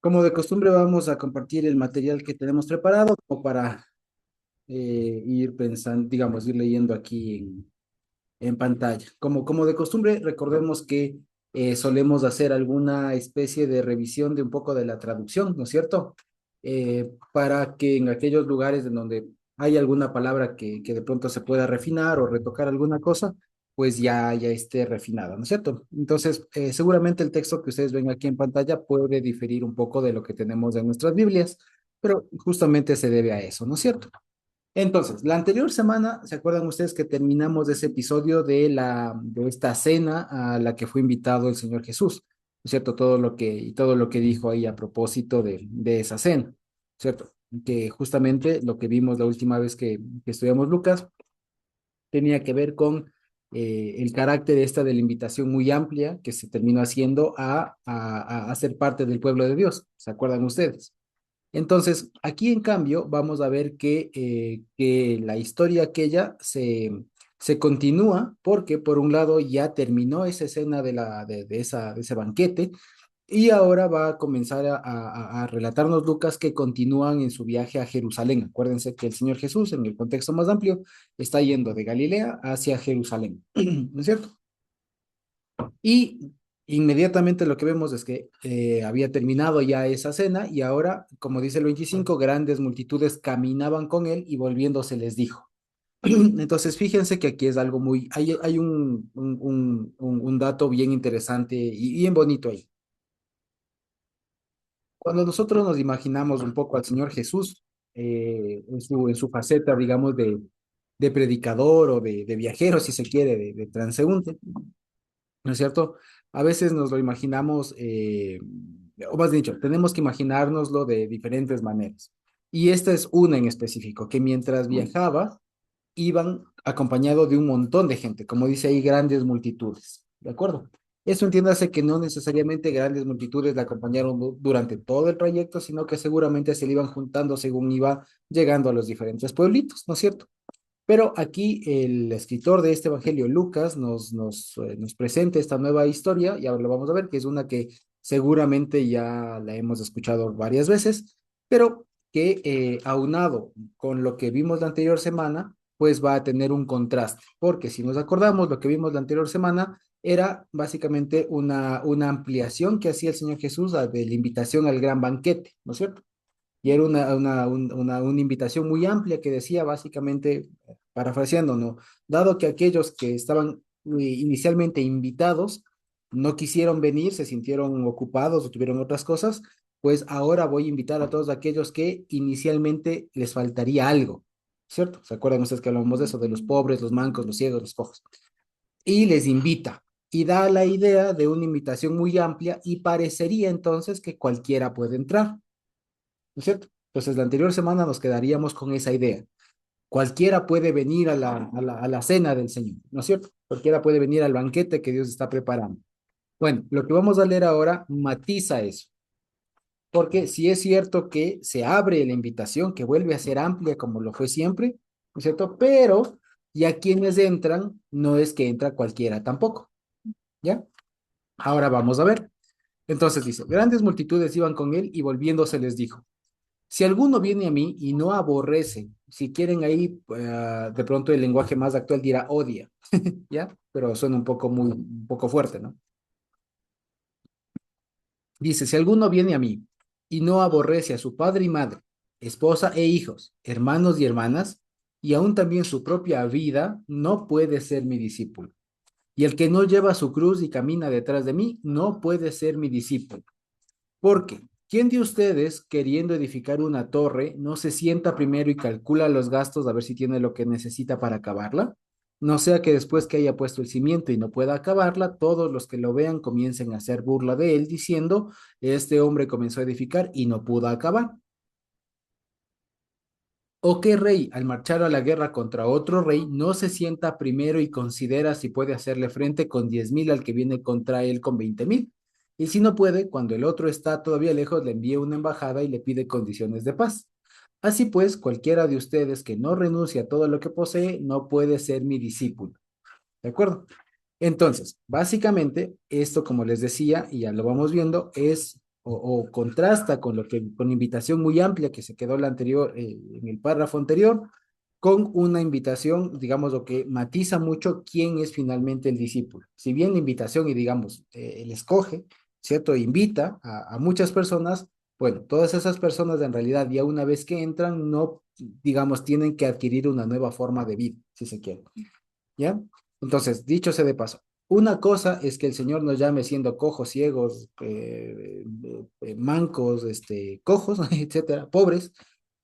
Como de costumbre, vamos a compartir el material que tenemos preparado como para ir pensando, digamos, ir leyendo aquí en pantalla. Como de costumbre, recordemos que solemos hacer alguna especie de revisión de un poco de la traducción, ¿no es cierto? Para que en aquellos lugares en donde hay alguna palabra que de pronto se pueda refinar o retocar alguna cosa, pues ya esté refinada, ¿no es cierto? Entonces, seguramente el texto que ustedes ven aquí en pantalla puede diferir un poco de lo que tenemos en nuestras Biblias, pero justamente se debe a eso, ¿no es cierto? Entonces, la anterior semana, ¿se acuerdan ustedes que terminamos ese episodio de esta cena a la que fue invitado el Señor Jesús? ¿No es cierto? Todo lo que dijo ahí a propósito de esa cena, ¿cierto? Que justamente lo que vimos la última vez que estudiamos Lucas tenía que ver con el carácter esta de la invitación muy amplia que se terminó haciendo a ser parte del pueblo de Dios. ¿Se acuerdan ustedes? Entonces, aquí en cambio vamos a ver que la historia aquella se continúa porque por un lado ya terminó esa escena de ese banquete y ahora va a comenzar a relatarnos Lucas que continúan en su viaje a Jerusalén. Acuérdense que el Señor Jesús, en el contexto más amplio, está yendo de Galilea hacia Jerusalén, ¿no es cierto? Y inmediatamente lo que vemos es que había terminado ya esa cena y ahora, como dice el 25, grandes multitudes caminaban con él y volviéndose les dijo. Entonces, fíjense que aquí es algo hay un dato bien interesante y bien bonito ahí. Cuando nosotros nos imaginamos un poco al Señor Jesús en su faceta, digamos, de predicador o de viajero, si se quiere, de transeúnte, ¿no es cierto? A veces nos lo imaginamos, o más dicho, tenemos que imaginárnoslo de diferentes maneras. Y esta es una en específico, que mientras viajaba, iban acompañado de un montón de gente, como dice ahí, grandes multitudes, ¿de acuerdo? Eso entiéndase que no necesariamente grandes multitudes la acompañaron durante todo el trayecto, sino que seguramente se le iban juntando según iba llegando a los diferentes pueblitos, ¿no es cierto? Pero aquí el escritor de este Evangelio, Lucas, nos presenta esta nueva historia y ahora lo vamos a ver, que es una que seguramente ya la hemos escuchado varias veces, pero que aunado con lo que vimos la anterior semana, pues va a tener un contraste, porque si nos acordamos, lo que vimos la anterior semana era básicamente una ampliación que hacía el Señor Jesús de la invitación al gran banquete, ¿no es cierto? Y era una invitación muy amplia que decía básicamente, parafraseando, ¿no? Dado que aquellos que estaban inicialmente invitados no quisieron venir, se sintieron ocupados o tuvieron otras cosas, pues ahora voy a invitar a todos aquellos que inicialmente les faltaría algo, ¿cierto? ¿Se acuerdan ustedes que hablamos de eso, de los pobres, los mancos, los ciegos, los cojos? Y les invita. Y da la idea de una invitación muy amplia y parecería entonces que cualquiera puede entrar. ¿No es cierto? Entonces, la anterior semana nos quedaríamos con esa idea. Cualquiera puede venir a la cena del Señor, ¿no es cierto? Cualquiera puede venir al banquete que Dios está preparando. Bueno, lo que vamos a leer ahora matiza eso, porque si es cierto que se abre la invitación, que vuelve a ser amplia como lo fue siempre, ¿no es cierto? Pero ya quienes entran, no es que entra cualquiera tampoco, ¿ya? Ahora vamos a ver. Entonces dice, grandes multitudes iban con él y volviéndose les dijo, si alguno viene a mí y no aborrece, si quieren ahí, de pronto el lenguaje más actual dirá odia, ¿ya? Pero suena un poco fuerte, ¿no? Dice, si alguno viene a mí y no aborrece a su padre y madre, esposa e hijos, hermanos y hermanas, y aún también su propia vida, no puede ser mi discípulo. Y el que no lleva su cruz y camina detrás de mí, no puede ser mi discípulo. Porque, ¿quién de ustedes, queriendo edificar una torre, no se sienta primero y calcula los gastos a ver si tiene lo que necesita para acabarla? No sea que después que haya puesto el cimiento y no pueda acabarla, todos los que lo vean comiencen a hacer burla de él, diciendo, este hombre comenzó a edificar y no pudo acabar. ¿O qué rey, al marchar a la guerra contra otro rey, no se sienta primero y considera si puede hacerle frente con 10,000 al que viene contra él con 20,000? Y si no puede, cuando el otro está todavía lejos, le envía una embajada y le pide condiciones de paz. Así pues, cualquiera de ustedes que no renuncie a todo lo que posee, no puede ser mi discípulo. ¿De acuerdo? Entonces, básicamente, esto, como les decía, y ya lo vamos viendo, es o contrasta con lo que, con la invitación muy amplia que se quedó la anterior, en el párrafo anterior, con una invitación, digamos, lo que matiza mucho quién es finalmente el discípulo. Si bien la invitación, y digamos, él escoge, ¿cierto? Invita a muchas personas, bueno, todas esas personas en realidad ya una vez que entran, no, digamos, tienen que adquirir una nueva forma de vida, si se quiere, ¿ya? Entonces, dicho sea de paso, una cosa es que el Señor nos llame siendo cojos, ciegos, mancos, cojos, etcétera, pobres,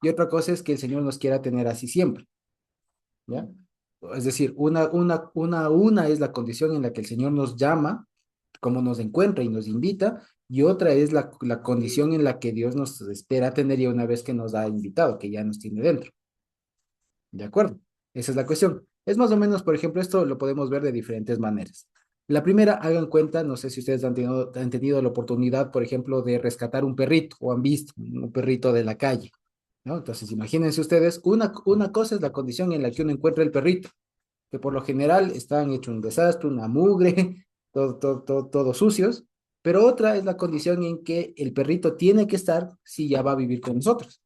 y otra cosa es que el Señor nos quiera tener así siempre. ¿Ya? Es decir, una es la condición en la que el Señor nos llama, como nos encuentra y nos invita, y otra es la condición en la que Dios nos espera tener ya una vez que nos ha invitado, que ya nos tiene dentro. ¿De acuerdo? Esa es la cuestión. Es más o menos, por ejemplo, esto lo podemos ver de diferentes maneras. La primera, hagan cuenta, no sé si ustedes han tenido la oportunidad, por ejemplo, de rescatar un perrito o han visto un perrito de la calle, ¿no? Entonces, imagínense ustedes, una cosa es la condición en la que uno encuentra el perrito, que por lo general están hechos un desastre, una mugre, todo sucios, pero otra es la condición en que el perrito tiene que estar si ya va a vivir con nosotros,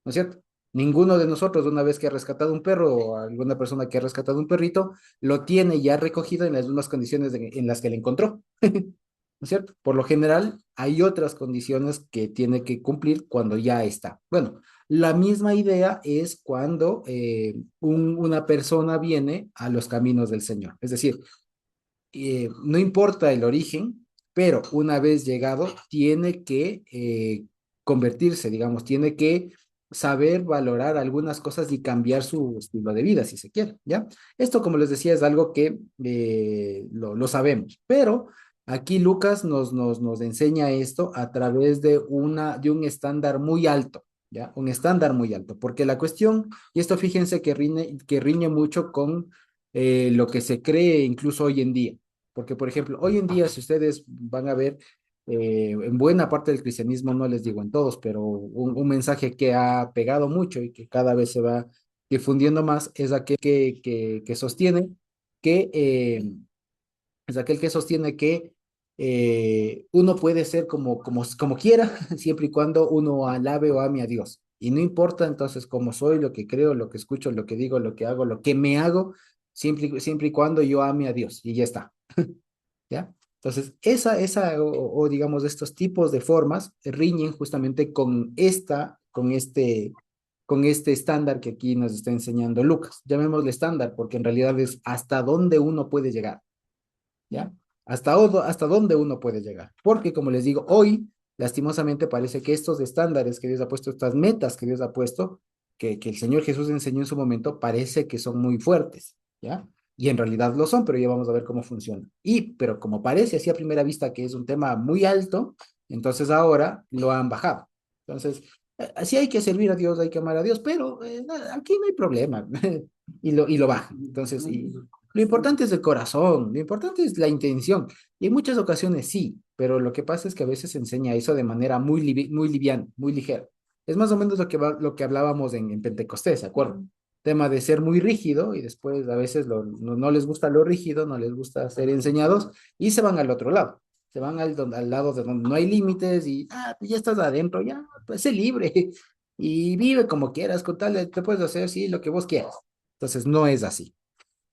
¿no es cierto? Ninguno de nosotros, una vez que ha rescatado un perro o alguna persona que ha rescatado un perrito, lo tiene ya recogido en las mismas condiciones en las que le encontró, ¿no es cierto? Por lo general, hay otras condiciones que tiene que cumplir cuando ya está. Bueno, la misma idea es cuando una persona viene a los caminos del Señor. Es decir, no importa el origen, pero una vez llegado, tiene que convertirse, digamos, tiene que saber valorar algunas cosas y cambiar su estilo de vida, si se quiere, ¿ya? Esto, como les decía, es algo que lo sabemos, pero aquí Lucas nos enseña esto a través de un estándar muy alto, ¿ya? Un estándar muy alto, porque la cuestión, y esto fíjense que riñe mucho con lo que se cree incluso hoy en día. Porque, por ejemplo, hoy en día, si ustedes van a ver, en buena parte del cristianismo, no les digo en todos, pero un mensaje que ha pegado mucho y que cada vez se va difundiendo más es aquel que sostiene que, es aquel que sostiene que uno puede ser como quiera, siempre y cuando uno alabe o ame a Dios. Y no importa entonces cómo soy, lo que creo, lo que escucho, lo que digo, lo que hago, lo que me hago, siempre y cuando yo ame a Dios. Y ya está. ¿Ya? Entonces, o digamos, estos tipos de formas riñen justamente con este estándar que aquí nos está enseñando Lucas. Llamémosle estándar, porque en realidad es hasta dónde uno puede llegar, ¿ya? Hasta dónde uno puede llegar. Porque, como les digo, hoy, lastimosamente, parece que estos estándares que Dios ha puesto, estas metas que Dios ha puesto, que el Señor Jesús enseñó en su momento, parece que son muy fuertes, ¿ya? Y en realidad lo son, pero ya vamos a ver cómo funciona. Pero como parece así a primera vista que es un tema muy alto, entonces ahora lo han bajado. Entonces, así hay que servir a Dios, hay que amar a Dios, pero aquí no hay problema. Y lo bajan. Entonces, lo importante es el corazón, lo importante es la intención. Y en muchas ocasiones sí, pero lo que pasa es que a veces se enseña eso de manera muy liviana, muy ligera. Es más o menos lo que hablábamos en Pentecostés, ¿de acuerdo? Tema de ser muy rígido y después a veces no les gusta lo rígido, no les gusta ser enseñados y se van al otro lado. Se van al lado de donde no hay límites y pues ya estás adentro, ya, pues sé libre y vive como quieras, con tal, te puedes hacer, sí, lo que vos quieras. Entonces, no es así.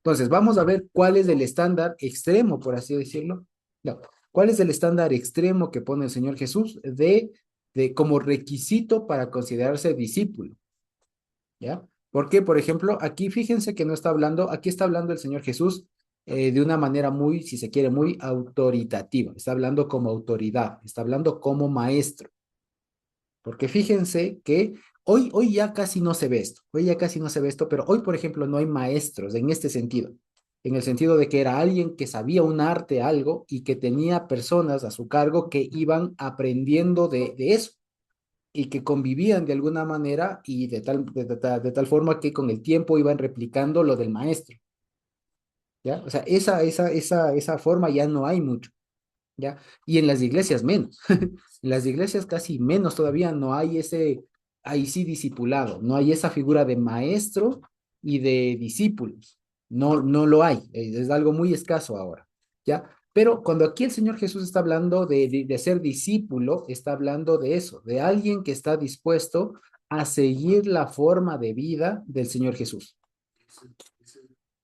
Entonces, vamos a ver cuál es el estándar extremo, por así decirlo. No, cuál es el estándar extremo que pone el Señor Jesús como requisito para considerarse discípulo, ¿ya? Porque, por ejemplo, aquí fíjense que no está hablando, aquí está hablando el Señor Jesús de una manera muy, si se quiere, muy autoritativa. Está hablando como autoridad, está hablando como maestro. Porque fíjense que hoy ya casi no se ve esto, hoy ya casi no se ve esto, pero hoy, por ejemplo, no hay maestros en este sentido, en el sentido de que era alguien que sabía un arte, algo, y que tenía personas a su cargo que iban aprendiendo de eso y que convivían de alguna manera y de tal forma que con el tiempo iban replicando lo del maestro, ¿ya? O sea, esa forma ya no hay mucho. ¿Ya? Y en las iglesias menos. En las iglesias casi menos todavía no hay ahí sí discipulado, no hay esa figura de maestro y de discípulos. No lo hay, es algo muy escaso ahora, ¿ya? Pero cuando aquí el Señor Jesús está hablando de ser discípulo, está hablando de eso, de alguien que está dispuesto a seguir la forma de vida del Señor Jesús.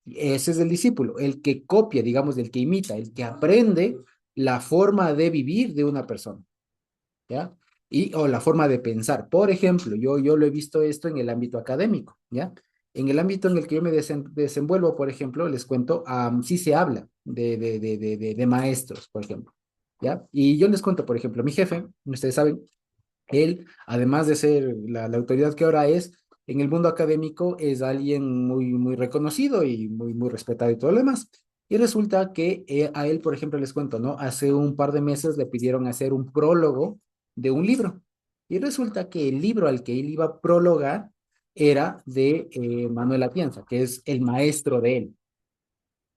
Ese es el discípulo, el que copia, digamos, el que imita, el que aprende la forma de vivir de una persona, ¿ya? O la forma de pensar. Por ejemplo, yo lo he visto esto en el ámbito académico, ¿ya? En el ámbito en el que yo me desenvuelvo, por ejemplo, les cuento, sí se habla de maestros, por ejemplo, ¿ya? Y yo les cuento, por ejemplo, mi jefe, ustedes saben, él, además de ser la autoridad que ahora es, en el mundo académico es alguien muy reconocido y muy respetado y todo lo demás. Y resulta que a él, por ejemplo, les cuento, ¿no? Hace un par de meses le pidieron hacer un prólogo de un libro. Y resulta que el libro al que él iba a prologar era de Manuel Atienza, que es el maestro de él.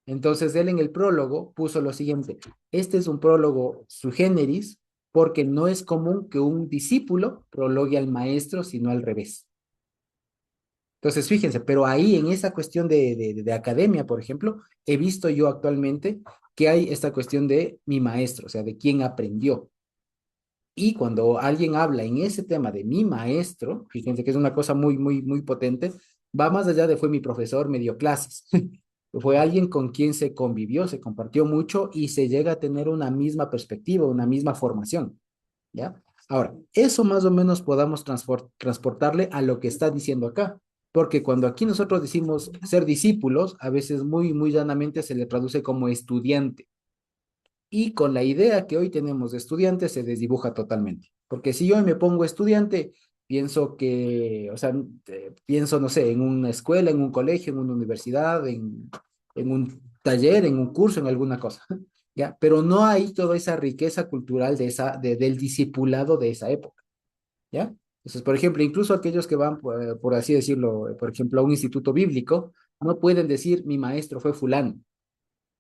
Entonces él en el prólogo puso lo siguiente: este es un prólogo sui generis porque no es común que un discípulo prologue al maestro, sino al revés. Entonces fíjense, pero ahí en esa cuestión de academia, por ejemplo, he visto yo actualmente que hay esta cuestión de mi maestro, o sea, de quién aprendió. Y cuando alguien habla en ese tema de mi maestro, fíjense que es una cosa muy potente, va más allá de fue mi profesor, me dio clases. Fue alguien con quien se convivió, se compartió mucho y se llega a tener una misma perspectiva, una misma formación, ¿ya? Ahora, eso más o menos podamos transportarle a lo que está diciendo acá, porque cuando aquí nosotros decimos ser discípulos, a veces muy llanamente se le traduce como estudiante. Y con la idea que hoy tenemos de estudiante se desdibuja totalmente. Porque si yo me pongo estudiante, pienso que, o sea, pienso, no sé, en una escuela, en un colegio, en una universidad, en un taller, en un curso, en alguna cosa, ¿ya? Pero no hay toda esa riqueza cultural del discipulado de esa época, ¿ya? Entonces, por ejemplo, incluso aquellos que van, por así decirlo, por ejemplo, a un instituto bíblico, no pueden decir mi maestro fue fulano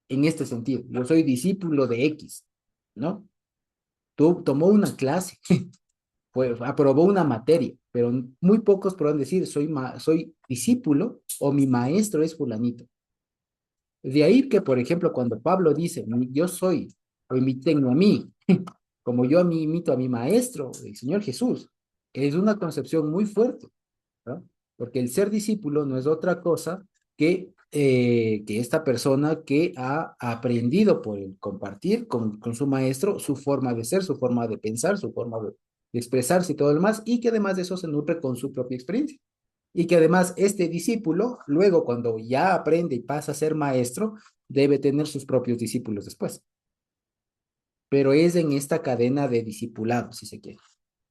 en este sentido. Yo soy discípulo de X, ¿no? Tú tomó una clase, aprobó una materia, pero muy pocos podrán decir soy discípulo o mi maestro es fulanito. De ahí que, por ejemplo, cuando Pablo dice, yo soy, o imiten a mí, como yo a mí imito a mi maestro, el Señor Jesús, es una concepción muy fuerte, ¿no? Porque el ser discípulo no es otra cosa que esta persona que ha aprendido por el compartir con su maestro su forma de ser, su forma de pensar, su forma de expresarse y todo lo demás, y que además de eso se nutre con su propia experiencia. Y que además este discípulo, luego cuando ya aprende y pasa a ser maestro, debe tener sus propios discípulos después. Pero es en esta cadena de discipulado, si se quiere.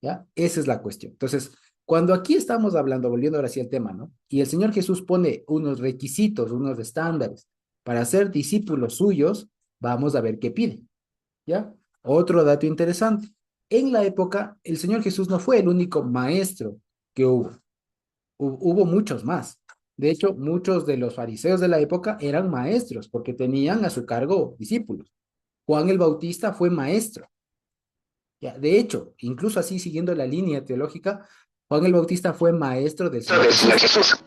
¿Ya? Esa es la cuestión. Entonces, cuando aquí estamos hablando, volviendo ahora sí al tema, ¿no? Y el Señor Jesús pone unos requisitos, unos estándares para ser discípulos suyos, vamos a ver qué pide, ¿ya? Otro dato interesante. En la época, el Señor Jesús no fue el único maestro que hubo. Hubo muchos más. De hecho, muchos de los fariseos de la época eran maestros porque tenían a su cargo discípulos. Juan el Bautista fue maestro. Ya, de hecho, incluso así siguiendo la línea teológica, Juan el Bautista fue maestro del Señor Jesús,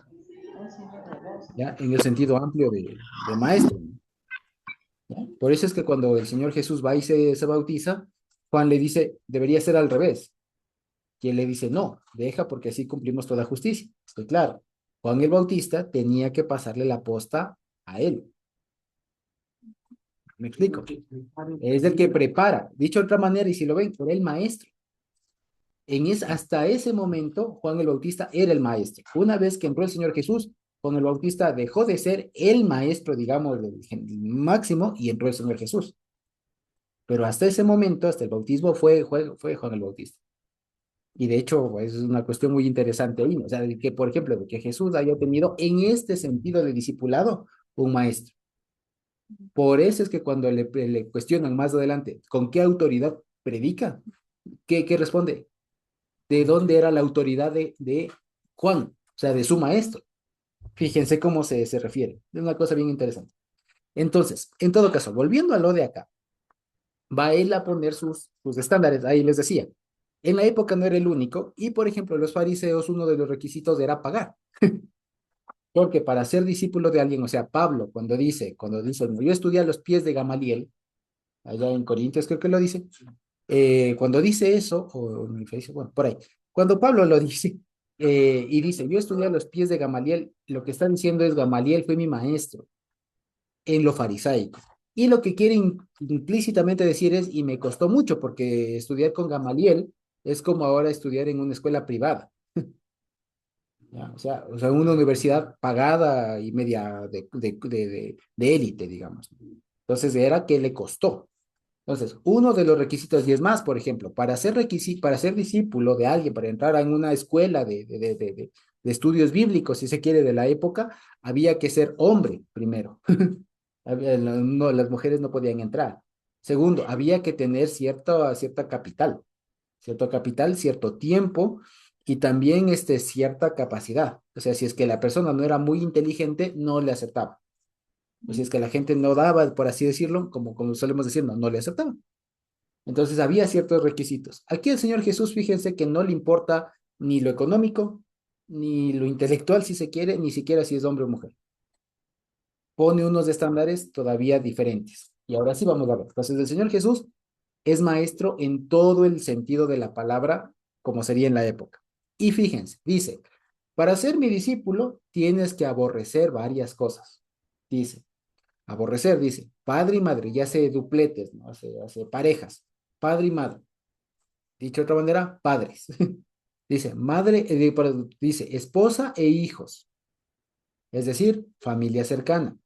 ¿ya? En el sentido amplio de maestro, ¿no? ¿Ya? Por eso es que cuando el Señor Jesús va y se bautiza, Juan le dice, debería ser al revés. Y él le dice, no, deja porque así cumplimos toda justicia. Pues claro, Juan el Bautista tenía que pasarle la posta a él. ¿Me explico? Es el que prepara. Dicho de otra manera, y si lo ven, por el maestro. Hasta ese momento, Juan el Bautista era el maestro. Una vez que entró el Señor Jesús, Juan el Bautista dejó de ser el maestro, digamos, del máximo, y entró el Señor Jesús. Pero hasta ese momento, hasta el bautismo, fue Juan el Bautista. Y de hecho, pues, es una cuestión muy interesante ahí, ¿no? O sea, de que, por ejemplo, de que Jesús haya tenido en este sentido de discipulado un maestro. Por eso es que cuando le cuestionan más adelante, ¿con qué autoridad predica? ¿Qué responde? ¿De dónde era la autoridad de Juan? O sea, de su maestro. Fíjense cómo se refiere. Es una cosa bien interesante. Entonces, en todo caso, volviendo a lo de acá, va él a poner sus estándares. Ahí les decía, en la época no era el único, y por ejemplo, los fariseos, uno de los requisitos era pagar. Porque para ser discípulo de alguien, o sea, Pablo, cuando dice, yo estudié a los pies de Gamaliel, allá en Corintios creo que lo dice. Cuando dice eso, o en Efesios, bueno, por ahí, cuando Pablo lo dice, y dice, yo estudié a los pies de Gamaliel, lo que está diciendo es Gamaliel fue mi maestro en lo farisaico. Y lo que quiere implícitamente decir es, y me costó mucho, porque estudiar con Gamaliel es como ahora estudiar en una escuela privada. ¿Ya? O sea, una universidad pagada y media de élite, digamos. Entonces, era que le costó. Entonces, uno de los requisitos, y es más, por ejemplo, para ser discípulo de alguien, para entrar en una escuela de estudios bíblicos, si se quiere, de la época, había que ser hombre primero. No, las mujeres no podían entrar. Segundo, había que tener cierto capital, cierto tiempo y también cierta capacidad. O sea, si es que la persona no era muy inteligente, no le aceptaba. O si es que la gente no daba, por así decirlo, como solemos decir, no le aceptaba. Entonces había ciertos requisitos. Aquí el Señor Jesús, fíjense que no le importa ni lo económico, ni lo intelectual, si se quiere, ni siquiera si es hombre o mujer. Pone unos estándares todavía diferentes. Y ahora sí vamos a ver. Entonces el Señor Jesús es maestro en todo el sentido de la palabra, como sería en la época. Y fíjense, dice, para ser mi discípulo tienes que aborrecer varias cosas. Dice, aborrecer, dice, padre y madre, ya hace dupletes, ¿no? Hace parejas, padre y madre. Dicho de otra manera, padres. Dice, dice, esposa e hijos, es decir, familia cercana.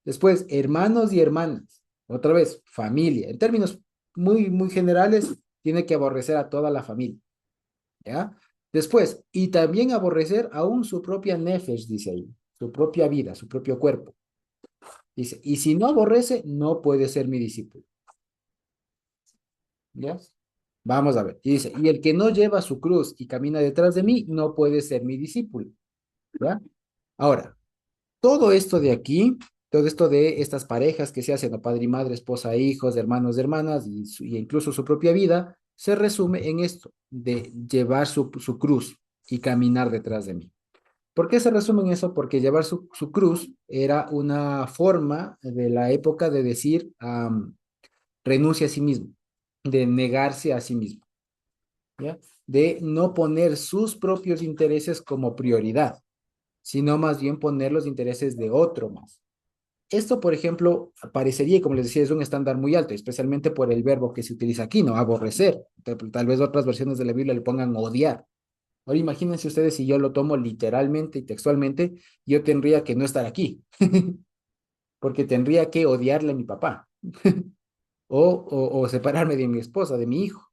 Después, hermanos y hermanas. Otra vez, familia. En términos muy generales, tiene que aborrecer a toda la familia. ¿Ya? Después, y también aborrecer aún su propia nefesh, dice ahí, su propia vida, su propio cuerpo. Dice, y si no aborrece, no puede ser mi discípulo. ¿Ya? Vamos a ver. Y dice, y el que no lleva su cruz y camina detrás de mí, no puede ser mi discípulo. ¿Ya? Ahora, todo esto de aquí, todo esto de estas parejas que se hacen, ¿no? Padre y madre, esposa e hijos, hermanos y hermanas, y incluso su propia vida, se resume en esto, de llevar su cruz y caminar detrás de mí. ¿Por qué se resume en eso? Porque llevar su cruz era una forma de la época de decir renuncia a sí mismo, de negarse a sí mismo, ¿ya? De no poner sus propios intereses como prioridad, sino más bien poner los intereses de otro más. Esto, por ejemplo, parecería, como les decía, es un estándar muy alto, especialmente por el verbo que se utiliza aquí, ¿no? Aborrecer. Tal vez otras versiones de la Biblia le pongan odiar. Ahora imagínense ustedes si yo lo tomo literalmente y textualmente, yo tendría que no estar aquí, porque tendría que odiarle a mi papá, o separarme de mi esposa, de mi hijo,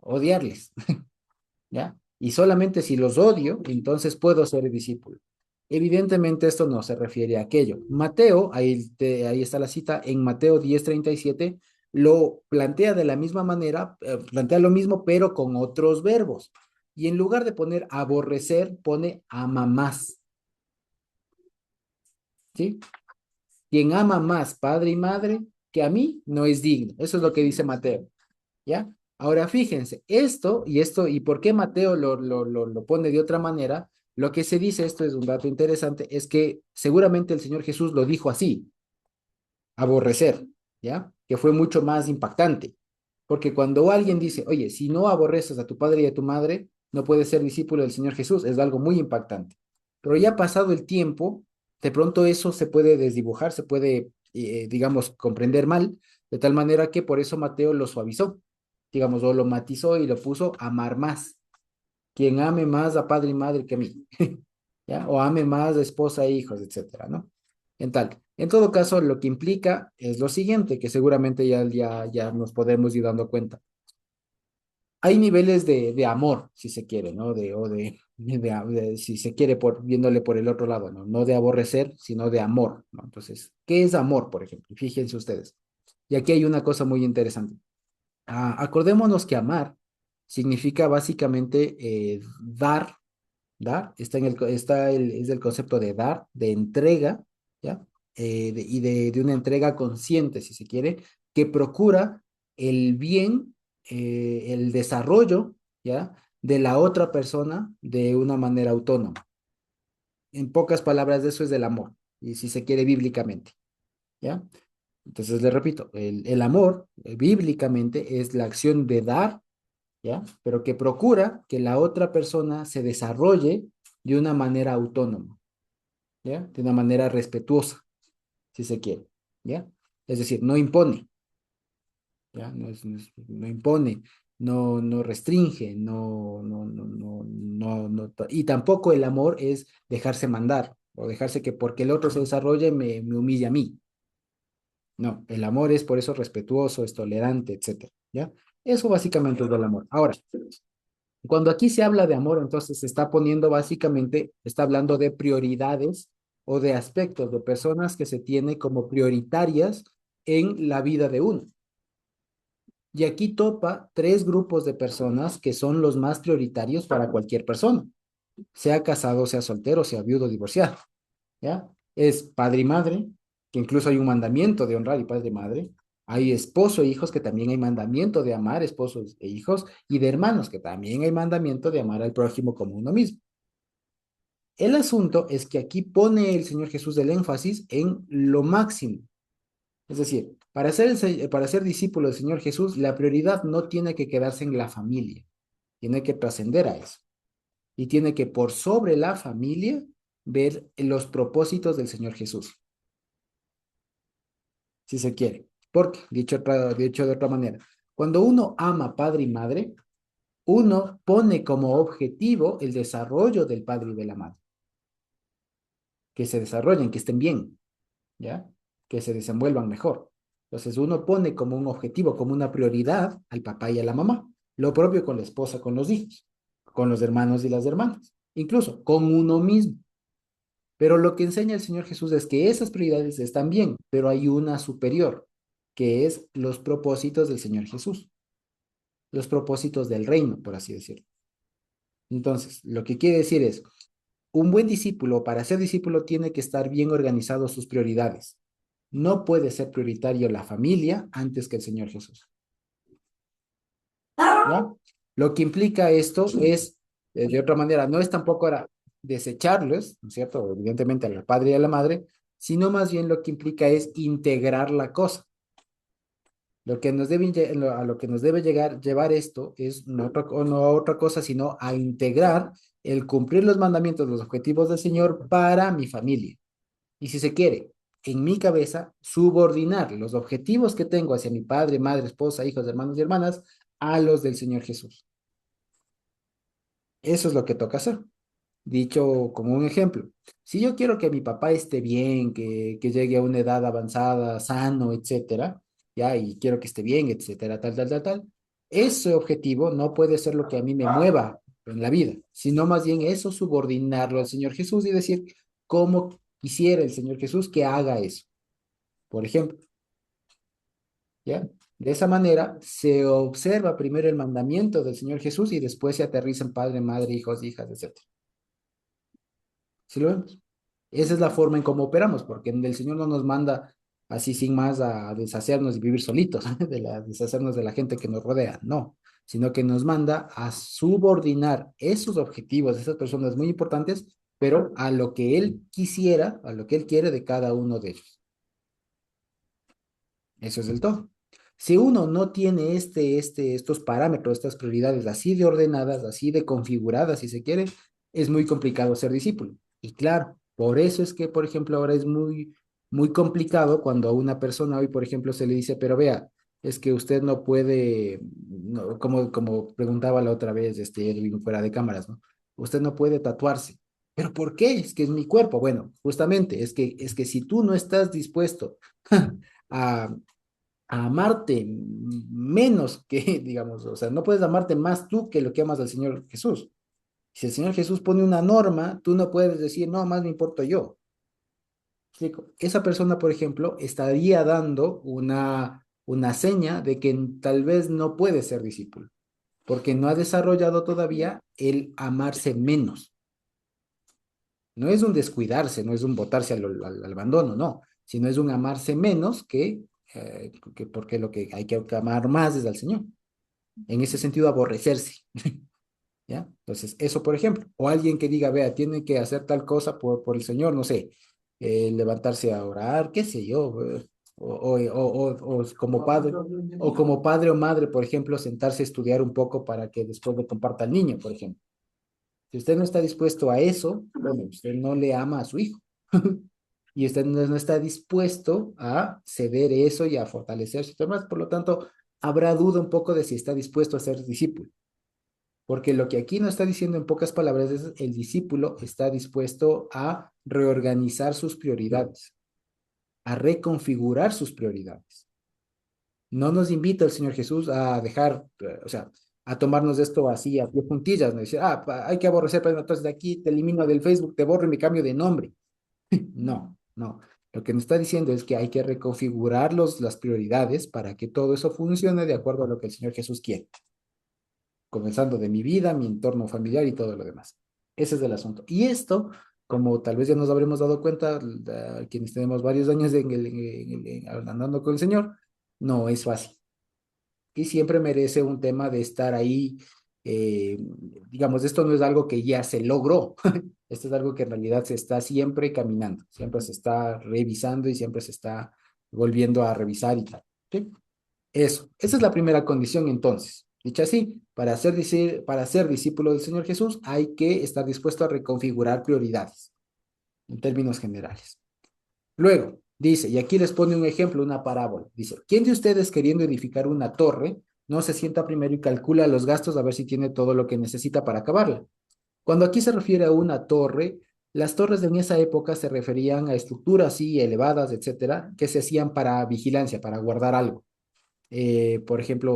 odiarles. ¿Ya? Y solamente si los odio, entonces puedo ser discípulo. Evidentemente esto no se refiere a aquello. Mateo, ahí está la cita, en Mateo 10:37, lo plantea de la misma manera, plantea lo mismo, pero con otros verbos. Y en lugar de poner aborrecer, pone ama más, ¿sí? Quien ama más padre y madre que a mí no es digno. Eso es lo que dice Mateo. ¿Ya? Ahora fíjense, y por qué Mateo lo pone de otra manera, lo que se dice, esto es un dato interesante, es que seguramente el Señor Jesús lo dijo así, aborrecer, ¿ya? Que fue mucho más impactante, porque cuando alguien dice, oye, si no aborreces a tu padre y a tu madre, no puedes ser discípulo del Señor Jesús, es algo muy impactante. Pero ya pasado el tiempo, de pronto eso se puede desdibujar, se puede, digamos, comprender mal, de tal manera que por eso Mateo lo suavizó, digamos, o lo matizó y lo puso amar más. Quien ame más a padre y madre que a mí, ¿ya? O ame más a esposa e hijos, etcétera, ¿no? En todo caso, lo que implica es lo siguiente, que seguramente ya nos podemos ir dando cuenta. Hay niveles de amor, si se quiere, ¿no? Si se quiere, viéndole por el otro lado, ¿no? No de aborrecer, sino de amor, ¿no? Entonces, ¿qué es amor, por ejemplo? Fíjense ustedes. Y aquí hay una cosa muy interesante. Acordémonos que amar significa básicamente dar, es el concepto de dar, de entrega, ¿ya? De una entrega consciente, si se quiere, que procura el bien, el desarrollo, ¿ya? De la otra persona de una manera autónoma. En pocas palabras, eso es del amor, y si se quiere bíblicamente, ¿ya? Entonces, le repito, el amor bíblicamente es la acción de dar, ¿ya? Pero que procura que la otra persona se desarrolle de una manera autónoma, ¿ya? De una manera respetuosa, si se quiere, ¿ya? Es decir, no impone, ¿ya? No impone, no restringe, y tampoco el amor es dejarse mandar o dejarse que porque el otro se desarrolle me humille a mí. No, el amor es por eso respetuoso, es tolerante, etcétera, ¿ya? Eso básicamente es del amor. Ahora, cuando aquí se habla de amor, entonces se está poniendo básicamente, está hablando de prioridades o de aspectos de personas que se tiene como prioritarias en la vida de uno. Y aquí topa tres grupos de personas que son los más prioritarios para cualquier persona, sea casado, sea soltero, sea viudo, divorciado, ¿ya? Es padre y madre, que incluso hay un mandamiento de honrar y padre y madre. Hay esposo e hijos, que también hay mandamiento de amar esposos e hijos, y de hermanos, que también hay mandamiento de amar al prójimo como uno mismo. El asunto es que aquí pone el Señor Jesús el énfasis en lo máximo. Es decir, para ser discípulo del Señor Jesús, la prioridad no tiene que quedarse en la familia, tiene que trascender a eso. Y tiene que, por sobre la familia, ver los propósitos del Señor Jesús, si se quiere. Porque, dicho de otra manera, cuando uno ama padre y madre, uno pone como objetivo el desarrollo del padre y de la madre, que se desarrollen, que estén bien, ¿ya? Que se desenvuelvan mejor. Entonces uno pone como un objetivo, como una prioridad al papá y a la mamá. Lo propio con la esposa, con los hijos, con los hermanos y las hermanas, incluso con uno mismo. Pero lo que enseña el Señor Jesús es que esas prioridades están bien, pero hay una superior, que es los propósitos del Señor Jesús, los propósitos del reino, por así decirlo. Entonces, lo que quiere decir es, un buen discípulo, para ser discípulo, tiene que estar bien organizado sus prioridades. No puede ser prioritario la familia antes que el Señor Jesús, ¿ya? Lo que implica esto es, de otra manera, no es tampoco ahora desecharlos, ¿no es cierto? Evidentemente al padre y a la madre, sino más bien lo que implica es integrar la cosa. Lo que nos debe, a lo que nos debe llevar esto es no a otra cosa, sino a integrar el cumplir los mandamientos, los objetivos del Señor para mi familia. Y si se quiere, en mi cabeza, subordinar los objetivos que tengo hacia mi padre, madre, esposa, hijos, hermanos y hermanas a los del Señor Jesús. Eso es lo que toca hacer. Dicho como un ejemplo, si yo quiero que mi papá esté bien, que llegue a una edad avanzada, sano, etcétera, ya, y quiero que esté bien, etcétera, ese objetivo no puede ser lo que a mí me mueva en la vida, sino más bien eso subordinarlo al Señor Jesús y decir cómo quisiera el Señor Jesús que haga eso, por ejemplo, ¿ya? De esa manera se observa primero el mandamiento del Señor Jesús y después se aterriza en padre, madre, hijos, hijas, etcétera. ¿Sí lo vemos? Esa es la forma en cómo operamos, porque el Señor no nos manda así sin más a deshacernos y vivir solitos, deshacernos de la gente que nos rodea, no, sino que nos manda a subordinar esos objetivos de esas personas muy importantes, pero a lo que Él quisiera, a lo que Él quiere de cada uno de ellos. Eso es el todo. Si uno no tiene estos parámetros, estas prioridades así de ordenadas, así de configuradas, si se quiere, es muy complicado ser discípulo. Y claro, por eso es que, por ejemplo, ahora es muy complicado cuando a una persona hoy, por ejemplo, se le dice, pero vea, es que usted no puede, como preguntaba la otra vez, Edwin, fuera de cámaras, ¿no? Usted no puede tatuarse. ¿Pero por qué? Es que es mi cuerpo. Bueno, justamente, es que si tú no estás dispuesto a amarte menos que, digamos, o sea, no puedes amarte más tú que lo que amas al Señor Jesús. Si el Señor Jesús pone una norma, tú no puedes decir, no, más me importo yo. ¿Explico? Esa persona, por ejemplo, estaría dando una seña de que tal vez no puede ser discípulo, porque no ha desarrollado todavía el amarse menos. No es un descuidarse, no es un botarse al abandono, no, sino es un amarse menos porque lo que hay que amar más es al Señor. En ese sentido, aborrecerse, ¿ya? Entonces, eso, por ejemplo, o alguien que diga, vea, tiene que hacer tal cosa por el Señor, no sé, levantarse a orar, qué sé yo, como padre, o como padre o madre, por ejemplo, sentarse a estudiar un poco para que después le comparta al niño, por ejemplo. Si usted no está dispuesto a eso, bueno, usted no le ama a su hijo. Y usted no está dispuesto a ceder eso y a fortalecerse y demás. Por lo tanto, habrá duda un poco de si está dispuesto a ser discípulo. Porque lo que aquí nos está diciendo en pocas palabras es el discípulo está dispuesto a reorganizar sus prioridades, a reconfigurar sus prioridades. No nos invita el Señor Jesús a dejar, o sea, a tomarnos esto así a pie juntillas, ¿no? Decir, hay que aborrecer, pero entonces de aquí te elimino del Facebook, te borro y me cambio de nombre. No, no. Lo que nos está diciendo es que hay que reconfigurar las prioridades para que todo eso funcione de acuerdo a lo que el Señor Jesús quiere, comenzando de mi vida, mi entorno familiar y todo lo demás. Ese es el asunto. Y esto, como tal vez ya nos habremos dado cuenta, quienes tenemos varios años andando con el Señor, no es fácil. Y siempre merece un tema de estar ahí, eh, digamos, esto no es algo que ya se logró, esto es algo que en realidad se está siempre caminando, siempre se está revisando y siempre se está volviendo a revisar y tal. ¿Sí? Eso, esa es la primera condición entonces. Dicho así, para ser discípulo del Señor Jesús hay que estar dispuesto a reconfigurar prioridades en términos generales. Luego, dice, y aquí les pone un ejemplo, una parábola. Dice, ¿quién de ustedes queriendo edificar una torre no se sienta primero y calcula los gastos a ver si tiene todo lo que necesita para acabarla? Cuando aquí se refiere a una torre, las torres en esa época se referían a estructuras así elevadas, etcétera, que se hacían para vigilancia, para guardar algo. Por ejemplo,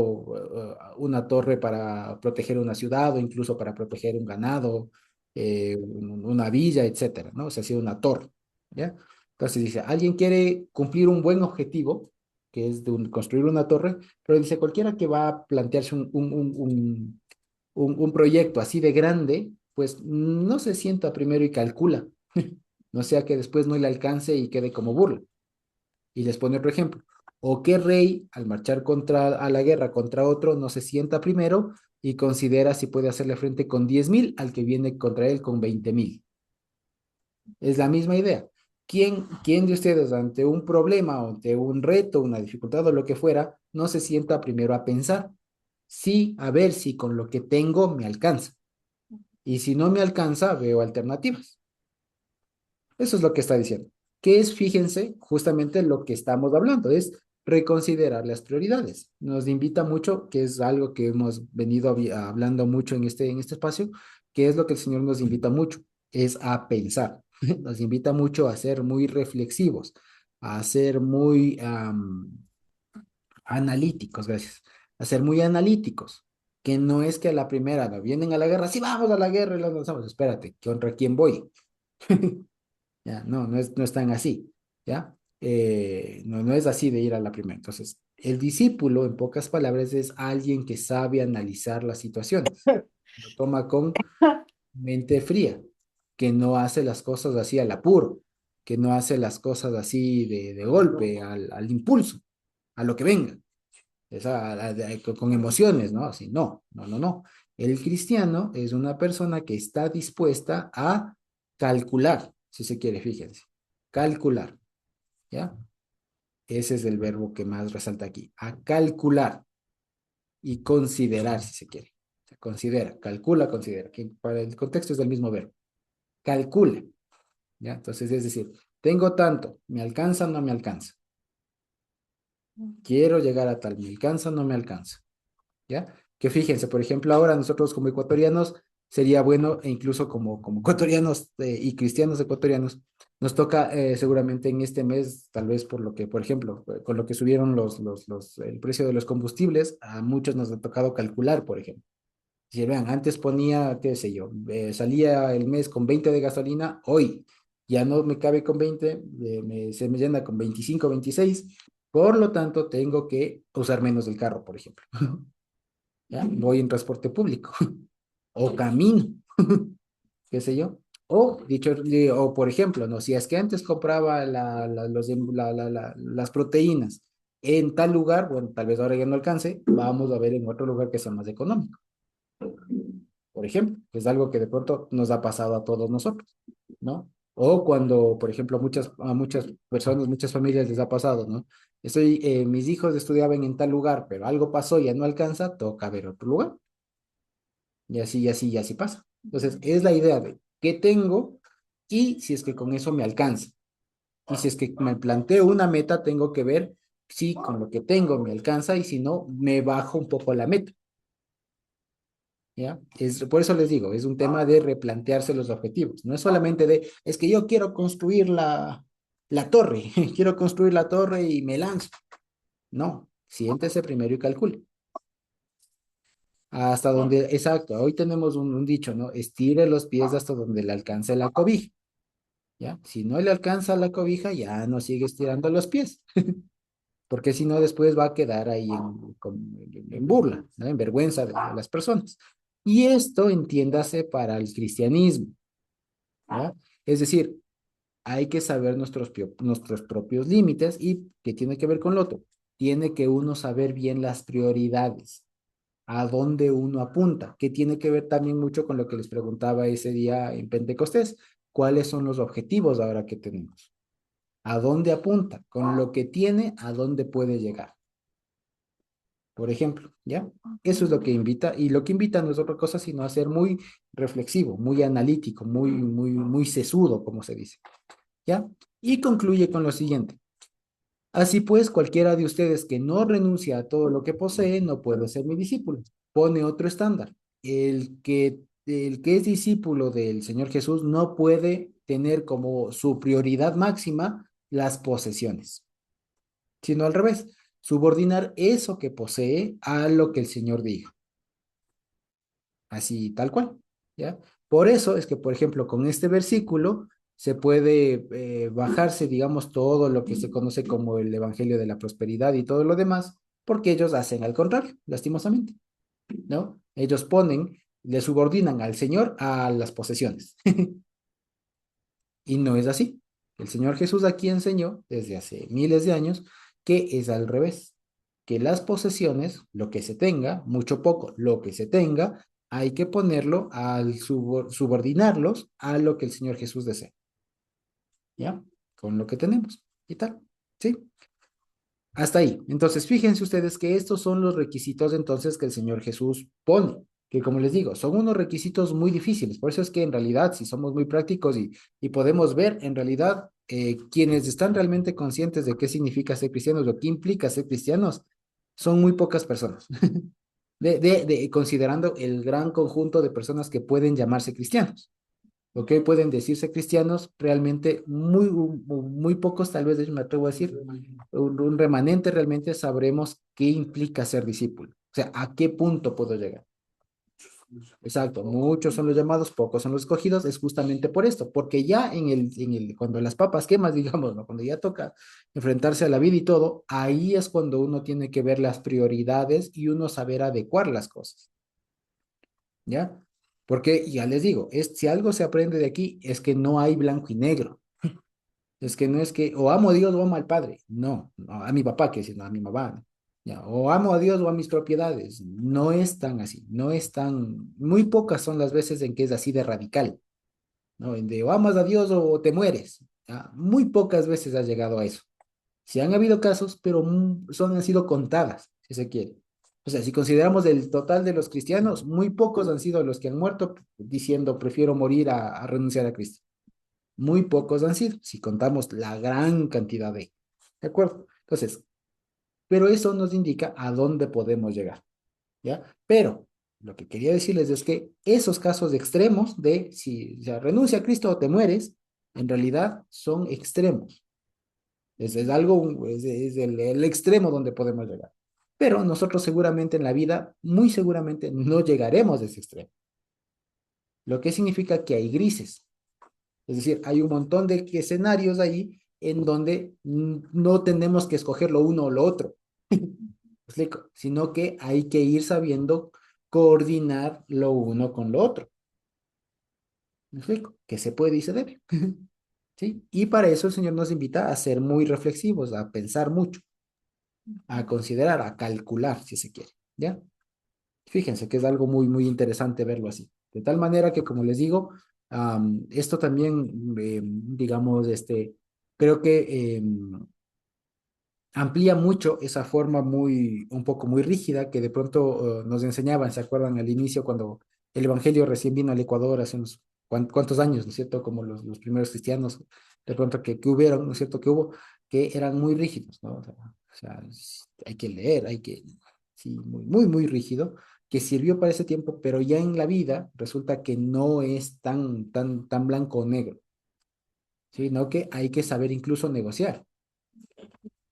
una torre para proteger una ciudad o incluso para proteger un ganado, una villa, etcétera, ¿no? O sea, ha sido una torre, ¿ya? Entonces dice, alguien quiere cumplir un buen objetivo, que es construir una torre, pero dice, cualquiera que va a plantearse un proyecto así de grande, pues no se sienta primero y calcula, no sea que después no le alcance y quede como burla. Y les pone otro ejemplo. ¿O qué rey, al marchar a la guerra contra otro, no se sienta primero y considera si puede hacerle frente con 10,000 al que viene contra él con 20,000? Es la misma idea. ¿Quién de ustedes ante un problema o ante un reto, una dificultad o lo que fuera, no se sienta primero a pensar? Sí, a ver si con lo que tengo me alcanza. Y si no me alcanza, veo alternativas. Eso es lo que está diciendo. Que es, fíjense, justamente lo que estamos hablando, es reconsiderar las prioridades. Nos invita mucho, que es algo que hemos venido hablando mucho en este espacio, que es lo que el Señor nos invita mucho, es a pensar. Nos invita mucho a ser muy reflexivos, a ser muy analíticos, gracias, a ser muy analíticos, que no es que a la primera no vienen a la guerra, sí vamos a la guerra y los lanzamos, espérate, ¿contra quién voy? Ya, no, no es tan así, ¿ya? No es así de ir a la primera. Entonces, el discípulo, en pocas palabras, es alguien que sabe analizar las situaciones, lo toma con mente fría, que no hace las cosas así al apuro, que no hace las cosas así de golpe, al impulso, a lo que venga, con emociones, ¿no? Así, no. El cristiano es una persona que está dispuesta a calcular, si se quiere, fíjense, calcular, ¿ya? Ese es el verbo que más resalta aquí, a calcular y considerar, si se quiere. O sea, considera, calcula, considera, que para el contexto es el mismo verbo. Calcula, ¿ya? Entonces, es decir, tengo tanto, ¿me alcanza o no me alcanza? Quiero llegar a tal, ¿me alcanza o no me alcanza? ¿Ya? Que fíjense, por ejemplo, ahora nosotros como ecuatorianos, sería bueno, e incluso como ecuatorianos y cristianos ecuatorianos, nos toca seguramente en este mes, tal vez por lo que, por ejemplo, con lo que subieron el precio de los combustibles, a muchos nos ha tocado calcular, por ejemplo. Si vean, antes ponía, qué sé yo, salía el mes con 20 de gasolina, hoy ya no me cabe con 20, se me llena con 25, 26, por lo tanto tengo que usar menos el carro, por ejemplo. ¿Ya? Voy en transporte público o camino, qué sé yo. O, o por ejemplo, ¿no? Si es que antes compraba las proteínas en tal lugar, bueno, tal vez ahora ya no alcance, vamos a ver en otro lugar que sea más económico, por ejemplo, que es algo que de pronto nos ha pasado a todos nosotros, ¿no? O cuando, por ejemplo, a muchas personas, muchas familias les ha pasado, ¿no? Mis hijos estudiaban en tal lugar, pero algo pasó, ya no alcanza, toca ver otro lugar. Y así, y así, y así pasa. Entonces, es la idea de qué tengo y si es que con eso me alcanza. Y si es que me planteo una meta, tengo que ver si con lo que tengo me alcanza y si no, me bajo un poco la meta. ¿Ya? Por eso les digo, es un tema de replantearse los objetivos. No es solamente de, es que yo quiero construir la torre, quiero construir la torre y me lanzo. No, siéntese primero y calcule. Hasta donde, exacto, hoy tenemos un dicho, ¿no? Estire los pies hasta donde le alcance la cobija, ¿ya? Si no le alcanza la cobija, ya no sigue estirando los pies, porque si no después va a quedar ahí en burla, ¿no? En vergüenza de las personas. Y esto entiéndase para el cristianismo, ¿ya? Es decir, hay que saber nuestros propios límites y ¿qué tiene que ver con lo otro? Tiene que uno saber bien las prioridades, a dónde uno apunta, que tiene que ver también mucho con lo que les preguntaba ese día en Pentecostés. ¿Cuáles son los objetivos ahora que tenemos? ¿A dónde apunta? Con lo que tiene, ¿a dónde puede llegar? Por ejemplo, ¿ya? Eso es lo que invita, y lo que invita no es otra cosa sino a ser muy reflexivo, muy analítico, muy sesudo, como se dice, ¿ya? Y concluye con lo siguiente. Así pues, cualquiera de ustedes que no renuncia a todo lo que posee no puede ser mi discípulo. Pone otro estándar. El que es discípulo del Señor Jesús no puede tener como su prioridad máxima las posesiones, sino al revés, subordinar eso que posee a lo que el Señor diga, así tal cual, ¿ya? Por eso es que, por ejemplo, con este versículo se puede bajarse, digamos, todo lo que se conoce como el Evangelio de la Prosperidad y todo lo demás, porque ellos hacen al contrario, lastimosamente, ¿no? Ellos le subordinan al Señor a las posesiones, y no es así. El Señor Jesús aquí enseñó desde hace miles de años que es al revés, que las posesiones, lo que se tenga, mucho poco, lo que se tenga, hay que ponerlo al subordinarlos a lo que el Señor Jesús desea, ¿ya? Con lo que tenemos y tal, ¿sí? Hasta ahí. Entonces, fíjense ustedes que estos son los requisitos entonces que el Señor Jesús pone, que como les digo, son unos requisitos muy difíciles. Por eso es que en realidad, si somos muy prácticos y podemos ver, en realidad, quienes están realmente conscientes de qué significa ser cristianos, lo que implica ser cristianos, son muy pocas personas. Considerando el gran conjunto de personas que pueden llamarse cristianos. ¿Ok? Pueden decirse cristianos, realmente muy pocos, tal vez me atrevo a decir, un remanente realmente sabremos qué implica ser discípulo. O sea, a qué punto puedo llegar. Exacto, muchos son los llamados, pocos son los escogidos, es justamente por esto, porque ya cuando las papas quemas, digamos, ¿no? Cuando ya toca enfrentarse a la vida y todo, ahí es cuando uno tiene que ver las prioridades y uno saber adecuar las cosas. ¿Ya? Porque ya les digo, si algo se aprende de aquí es que no hay blanco y negro. Es que no es que o amo a Dios o amo al Padre. No, no, a mi papá, que decir, no, a mi mamá. ¿No? Ya, o amo a Dios o a mis propiedades. No es tan así, no es tan, muy pocas son las veces en que es así de radical, ¿no? En de o amas a Dios o te mueres. ¿Ya? Muy pocas veces ha llegado a eso. Sí han habido casos, pero han sido contadas, si se quiere. O sea, si consideramos el total de los cristianos, muy pocos han sido los que han muerto diciendo prefiero morir a renunciar a Cristo. Muy pocos han sido, si contamos la gran cantidad ¿de acuerdo? Entonces, pero eso nos indica a dónde podemos llegar, ¿ya? Pero lo que quería decirles es que esos casos extremos de si o sea, renuncia a Cristo o te mueres, en realidad son extremos. Es algo, es el extremo donde podemos llegar. Pero nosotros seguramente en la vida, muy seguramente no llegaremos a ese extremo. Lo que significa que hay grises. Es decir, hay un montón de escenarios ahí en donde no tenemos que escoger lo uno o lo otro. ¿Me explico? Sino que hay que ir sabiendo coordinar lo uno con lo otro. ¿Me explico? Que se puede y se debe. ¿Sí? Y para eso el Señor nos invita a ser muy reflexivos, a pensar mucho, a considerar, a calcular, si se quiere, ¿ya? Fíjense que es algo muy interesante verlo así. De tal manera que, como les digo, esto también, digamos, creo que amplía mucho esa forma un poco muy rígida que de pronto nos enseñaban, ¿se acuerdan al inicio cuando el Evangelio recién vino al Ecuador hace unos cuantos años, ¿no es cierto? Como los primeros cristianos, de pronto que hubieron, ¿no es cierto? Que hubo, que eran muy rígidos, ¿no? Hay que leer, sí, muy rígido, que sirvió para ese tiempo, pero ya en la vida resulta que no es tan blanco o negro, sino que hay que saber incluso negociar.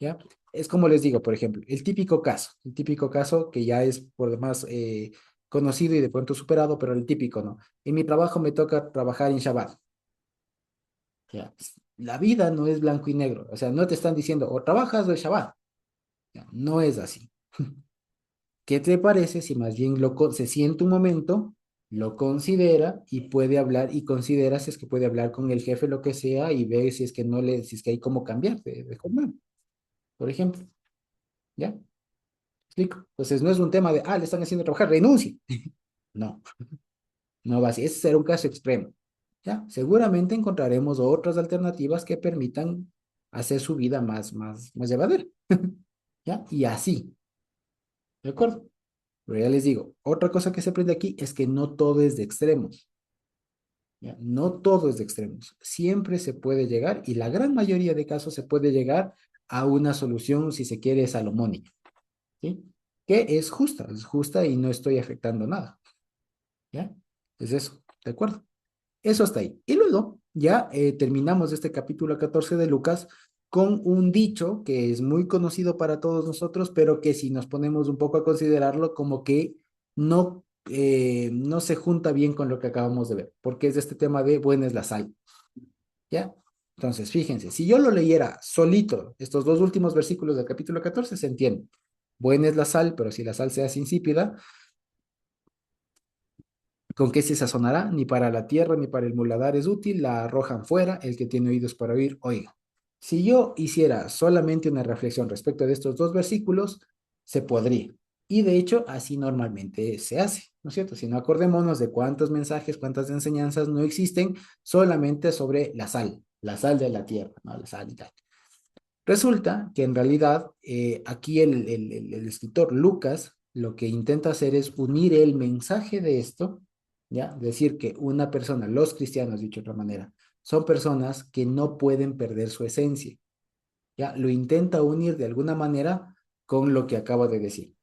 ¿Ya? Es como les digo, por ejemplo, el típico caso que ya es por demás conocido y de pronto superado, pero el típico, ¿no? En mi trabajo me toca trabajar en Shabbat. ¿Ya? La vida no es blanco y negro, o sea, no te están diciendo o trabajas o es Shabbat. ¿Ya? No es así. ¿Qué te parece si más bien se siente un momento, lo considera y puede hablar y considera si es que puede hablar con el jefe, lo que sea, y ve si es que no le, si es que hay cómo cambiar de jornada, por ejemplo, ¿ya? ¿Explico? Entonces no es un tema de, le están haciendo trabajar, renuncie. No, no va así. Ese será un caso extremo. ¿Ya? Seguramente encontraremos otras alternativas que permitan hacer su vida más llevadera. ¿Ya? Y así, ¿de acuerdo? Pero ya les digo, otra cosa que se aprende aquí es que no todo es de extremos. ¿Ya? No todo es de extremos. Siempre se puede llegar, y la gran mayoría de casos se puede llegar a una solución, si se quiere, salomónica. ¿Sí? Que es justa y no estoy afectando nada. ¿Ya? Es eso, ¿de acuerdo? Eso hasta ahí. Y luego ya terminamos este capítulo 14 de Lucas con un dicho que es muy conocido para todos nosotros, pero que si nos ponemos un poco a considerarlo, como que no se junta bien con lo que acabamos de ver, porque es de este tema de buena es la sal, ¿ya? Entonces, fíjense, si yo lo leyera solito, estos dos últimos versículos del capítulo 14 se entiende. Buena es la sal, pero si la sal se hace insípida, ¿con qué se sazonará? Ni para la tierra ni para el muladar es útil, la arrojan fuera, el que tiene oídos para oír, oiga. Si yo hiciera solamente una reflexión respecto de estos dos versículos, se podría. Y de hecho, así normalmente se hace, ¿no es cierto? Si no, acordémonos de cuántos mensajes, cuántas enseñanzas no existen solamente sobre la sal de la tierra, ¿no? La sal y tal. Resulta que en realidad aquí el escritor Lucas lo que intenta hacer es unir el mensaje de esto, ¿ya? Decir que una persona, los cristianos, dicho de otra manera, son personas que no pueden perder su esencia, ¿ya? Lo intenta unir de alguna manera con lo que acabo de decir.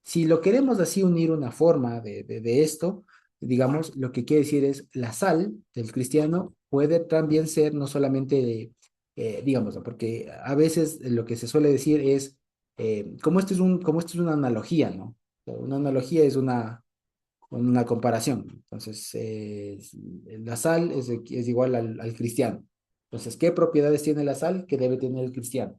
Si lo queremos así unir una forma de esto, digamos, lo que quiere decir es la sal del cristiano puede también ser no solamente, digamos, ¿no? Porque a veces lo que se suele decir es, como esto es una analogía, ¿no? O sea, una analogía es una comparación. Entonces, la sal es igual al cristiano. Entonces, ¿qué propiedades tiene la sal que debe tener el cristiano?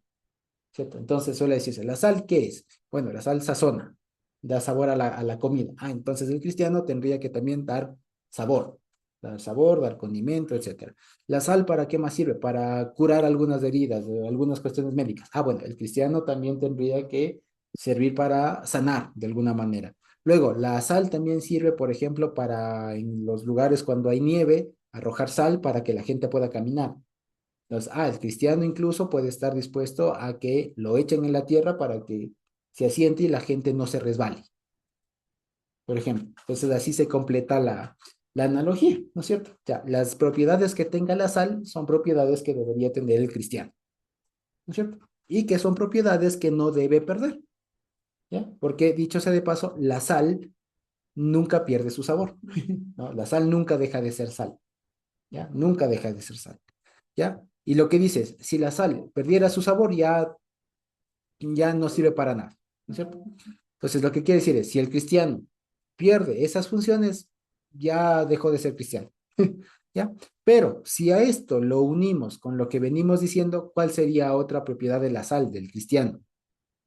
¿Cierto? Entonces suele decirse, ¿la sal qué es? Bueno, la sal sazona, da sabor a la comida. Entonces el cristiano tendría que también dar sabor, dar condimento, etcétera. ¿La sal para qué más sirve? Para curar algunas heridas, algunas cuestiones médicas. Bueno, el cristiano también tendría que servir para sanar de alguna manera. Luego, la sal también sirve, por ejemplo, para en los lugares cuando hay nieve, arrojar sal para que la gente pueda caminar. Entonces, el cristiano incluso puede estar dispuesto a que lo echen en la tierra para que se asiente y la gente no se resbale, por ejemplo. Entonces, así se completa la analogía, ¿no es cierto? O sea, las propiedades que tenga la sal son propiedades que debería tener el cristiano, ¿no es cierto? Y que son propiedades que no debe perder, ¿ya? Porque, dicho sea de paso, la sal nunca pierde su sabor, ¿no? La sal nunca deja de ser sal, ¿ya? Nunca deja de ser sal, ¿ya? Y lo que dices, si la sal perdiera su sabor, ya no sirve para nada, ¿no es cierto? Entonces, lo que quiere decir es, si el cristiano pierde esas funciones, ya dejó de ser cristiano, ¿ya? Pero si a esto lo unimos con lo que venimos diciendo, ¿cuál sería otra propiedad de la sal del cristiano?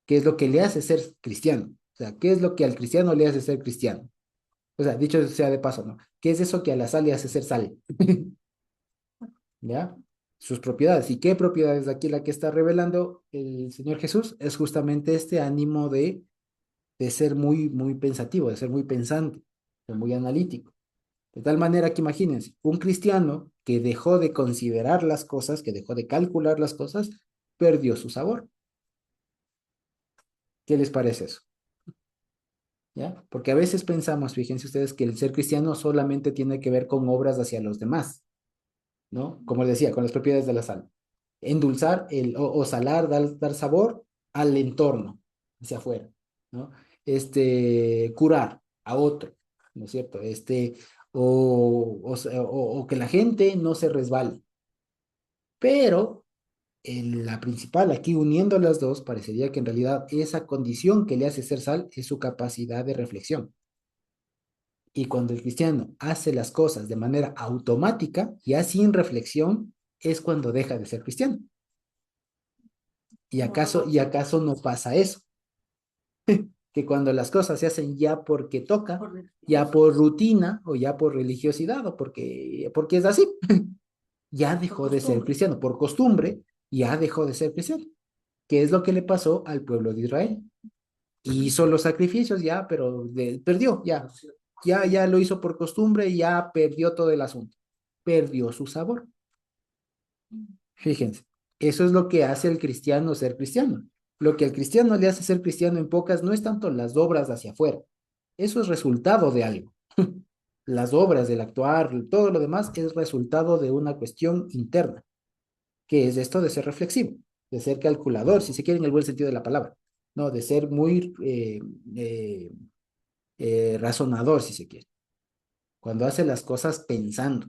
¿Qué es lo que le hace ser cristiano? O sea, ¿qué es lo que al cristiano le hace ser cristiano? O sea, dicho sea de paso, ¿no? ¿Qué es eso que a la sal le hace ser sal? ¿Ya? Sus propiedades. ¿Y qué propiedades? Aquí la que está revelando el Señor Jesús es justamente este ánimo de ser muy pensativo, de ser muy pensante, de muy analítico. De tal manera que imagínense, un cristiano que dejó de considerar las cosas, que dejó de calcular las cosas, perdió su sabor. ¿Qué les parece eso? ¿Ya? Porque a veces pensamos, fíjense ustedes, que el ser cristiano solamente tiene que ver con obras hacia los demás, ¿no? Como les decía, con las propiedades de la sal. Endulzar o salar, dar sabor al entorno, hacia afuera, ¿no? Curar a otro, ¿no es cierto? O que la gente no se resbale. Pero la principal, aquí uniendo las dos, parecería que en realidad esa condición que le hace ser sal es su capacidad de reflexión. Y cuando el cristiano hace las cosas de manera automática, ya sin reflexión, es cuando deja de ser cristiano. ¿Y acaso no pasa eso? Que cuando las cosas se hacen ya porque toca, ya por rutina o ya por religiosidad o porque es así, ya dejó de ser cristiano. Por costumbre, ya dejó de ser cristiano. ¿Qué es lo que le pasó al pueblo de Israel? Hizo los sacrificios ya, pero perdió, ya lo hizo por costumbre y ya perdió todo el asunto. Perdió su sabor. Fíjense, eso es lo que hace el cristiano ser cristiano. Lo que al cristiano le hace ser cristiano en pocas no es tanto las obras hacia afuera. Eso es resultado de algo. Las obras, del actuar, todo lo demás es resultado de una cuestión interna, que es esto de ser reflexivo, de ser calculador, si se quiere en el buen sentido de la palabra, no, de ser muy razonador, si se quiere, cuando hace las cosas pensando,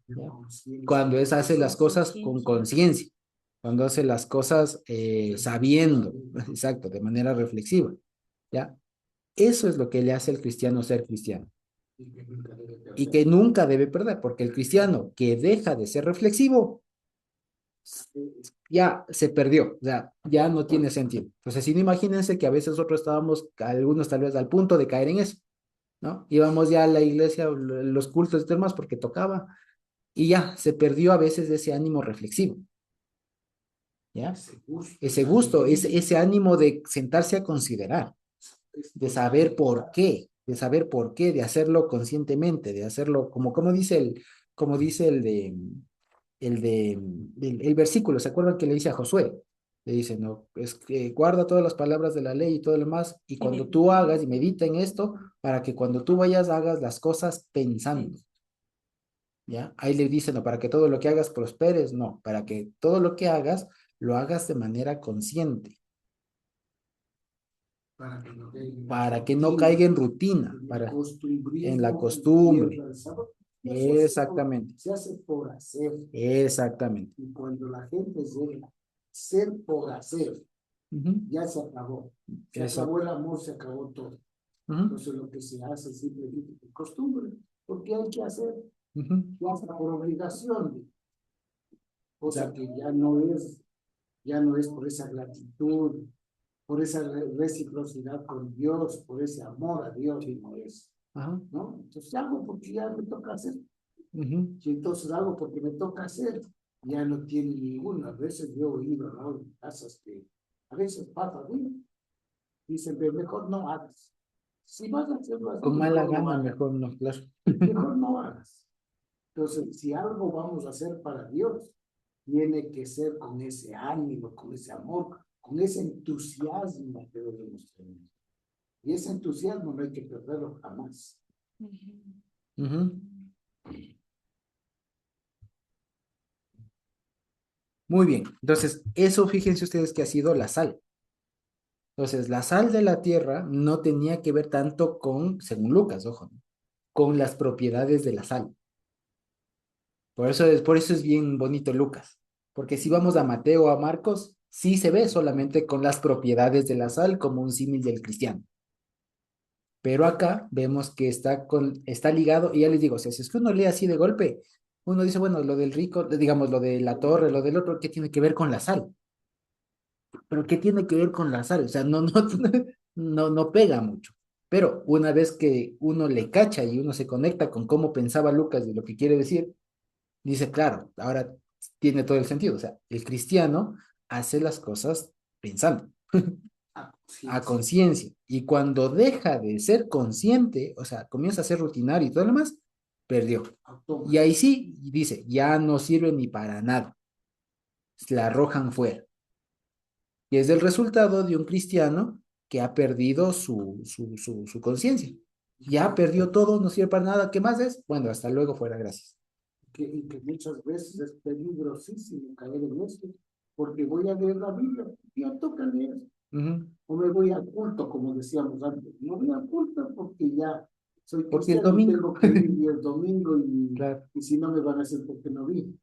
¿ya? Cuando hace las cosas con conciencia, cuando hace las cosas sabiendo, exacto, de manera reflexiva, ¿ya? Eso es lo que le hace al cristiano ser cristiano. Y que nunca debe perder, porque el cristiano que deja de ser reflexivo, ya se perdió, o sea, ya no tiene sentido. Entonces, si no, imagínense que a veces nosotros estábamos, algunos tal vez al punto de caer en eso, ¿no? Íbamos ya a la iglesia, los cultos y demás porque tocaba, y ya se perdió a veces ese ánimo reflexivo, ¿ya? Ese ánimo de sentarse a considerar, de saber por qué, de hacerlo conscientemente, de hacerlo como dice el versículo, ¿se acuerdan que le dice a Josué? Le dice, no, es que guarda todas las palabras de la ley y todo lo demás, y cuando tú hagas y medita en esto, para que cuando tú vayas hagas las cosas pensando, ¿ya? Ahí le dice, no, para que todo lo que hagas prosperes, no, para que todo lo que hagas, lo hagas de manera consciente, para que no caiga en rutina, en la costumbre. Exactamente. Se hace por hacer. Exactamente. Y cuando la gente llega ser por hacer, ya se acabó. Se acabó el amor, se acabó todo. Entonces lo que se hace es simplemente por costumbre, porque hay que hacer, ya hasta por obligación, cosa que ya no es por esa gratitud, por esa reciprocidad con Dios, por ese amor a Dios, y no es. ¿No? Entonces hago porque ya me toca hacer. Y entonces hago porque me toca hacer, ya no tiene ninguna. A veces yo he oído, ¿no?, en casas que a veces pasa bien, dicen, mejor no hagas. Si vas a hacerlo así, con mala gana, no mejor no, claro. Mejor no hagas. Entonces, si algo vamos a hacer para Dios, tiene que ser con ese ánimo, con ese amor, con ese entusiasmo que debemos tener. Y ese entusiasmo no hay que perderlo jamás. Muy bien, entonces eso fíjense ustedes que ha sido la sal. Entonces, la sal de la tierra no tenía que ver tanto con, según Lucas, ojo, ¿no?, con las propiedades de la sal. Por eso es bien bonito Lucas, porque si vamos a Mateo o a Marcos, sí se ve solamente con las propiedades de la sal como un símil del cristiano. Pero acá vemos que está ligado, y ya les digo, o sea, si es que uno lee así de golpe, uno dice, bueno, lo del rico, digamos, lo de la torre, lo del otro, ¿qué tiene que ver con la sal? Pero ¿qué tiene que ver con la sal? O sea, no pega mucho. Pero una vez que uno le cacha y uno se conecta con cómo pensaba Lucas de lo que quiere decir, dice, claro, ahora tiene todo el sentido. O sea, el cristiano hace las cosas pensando, a conciencia. Y cuando deja de ser consciente, o sea, comienza a ser rutinario y todo lo demás, perdió. Y ahí sí, dice, ya no sirve ni para nada. La arrojan fuera. Y es el resultado de un cristiano que ha perdido su conciencia. Ya perdió todo, no sirve para nada. ¿Qué más es? Bueno, hasta luego, fuera, gracias. Y que muchas veces es peligrosísimo caer en esto, porque voy a leer la Biblia, ya toca leer, Ujú. o me voy al culto, como decíamos antes, no voy al culto porque ya soy Porque es cristiano y domingo. tengo que ir y el domingo Claro, y si no me van a hacer porque no vi.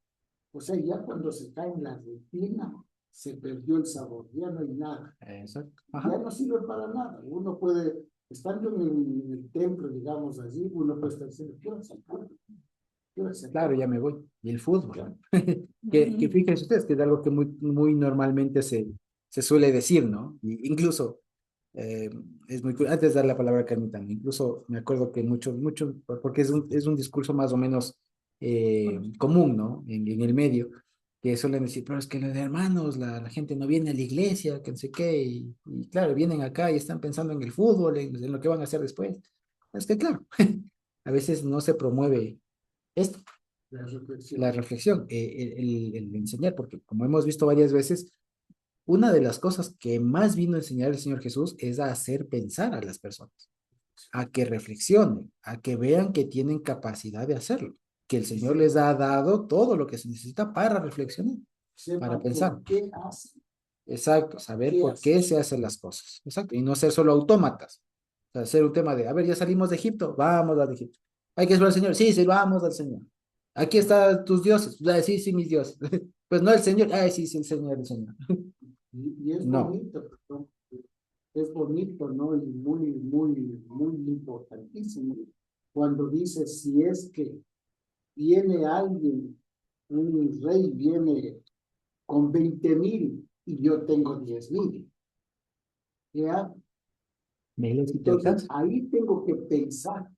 O sea, ya cuando se cae en la rutina, se perdió el sabor, ya no hay nada, exacto. ya Ajá. no sirve para nada. Uno puede, estando en el templo, digamos allí, uno puede estar diciendo, quiero hacer culto, quiero hacer Claro, culto. ya me voy. Y el fútbol. Claro. Que fíjense ustedes que es algo que muy normalmente se suele decir, ¿no? Y incluso, eh, antes de dar la palabra a Carmen, incluso me acuerdo que mucho, porque es un discurso más o menos común, ¿no? En el medio, que suelen decir, pero es que los hermanos, la gente no viene a la iglesia, que no sé qué, y claro, vienen acá y están pensando en el fútbol, en lo que van a hacer después. Es que claro, a veces no se promueve esto, La la reflexión. reflexión, el enseñar, porque como hemos visto varias veces, una de las cosas que más vino a enseñar el Señor Jesús es a hacer pensar a las personas, a que reflexionen, a que vean que tienen capacidad de hacerlo, que el Y Señor les sepan, ha dado todo lo que se necesita para reflexionar, para sepan pensar. por qué hacen, Exacto, saber qué por hacen. qué se hacen las cosas. Exacto, y no ser solo autómatas. O sea, ser un tema de, a ver, ya salimos de Egipto, vamos al Egipto. Hay que esperar al Señor, sí, sí, vamos al Señor. Aquí están tus dioses, ah, sí, sí, mis dioses. Pues no el Señor, ah, sí, sí, el Señor, el Señor. Y es No. bonito, ¿no? Es bonito, ¿no? Y muy importantísimo. Cuando dice, si es que viene alguien, un rey viene con 20,000 y yo tengo 10,000, ¿ya? ¿Me les te Entonces alcanza? ahí tengo que pensar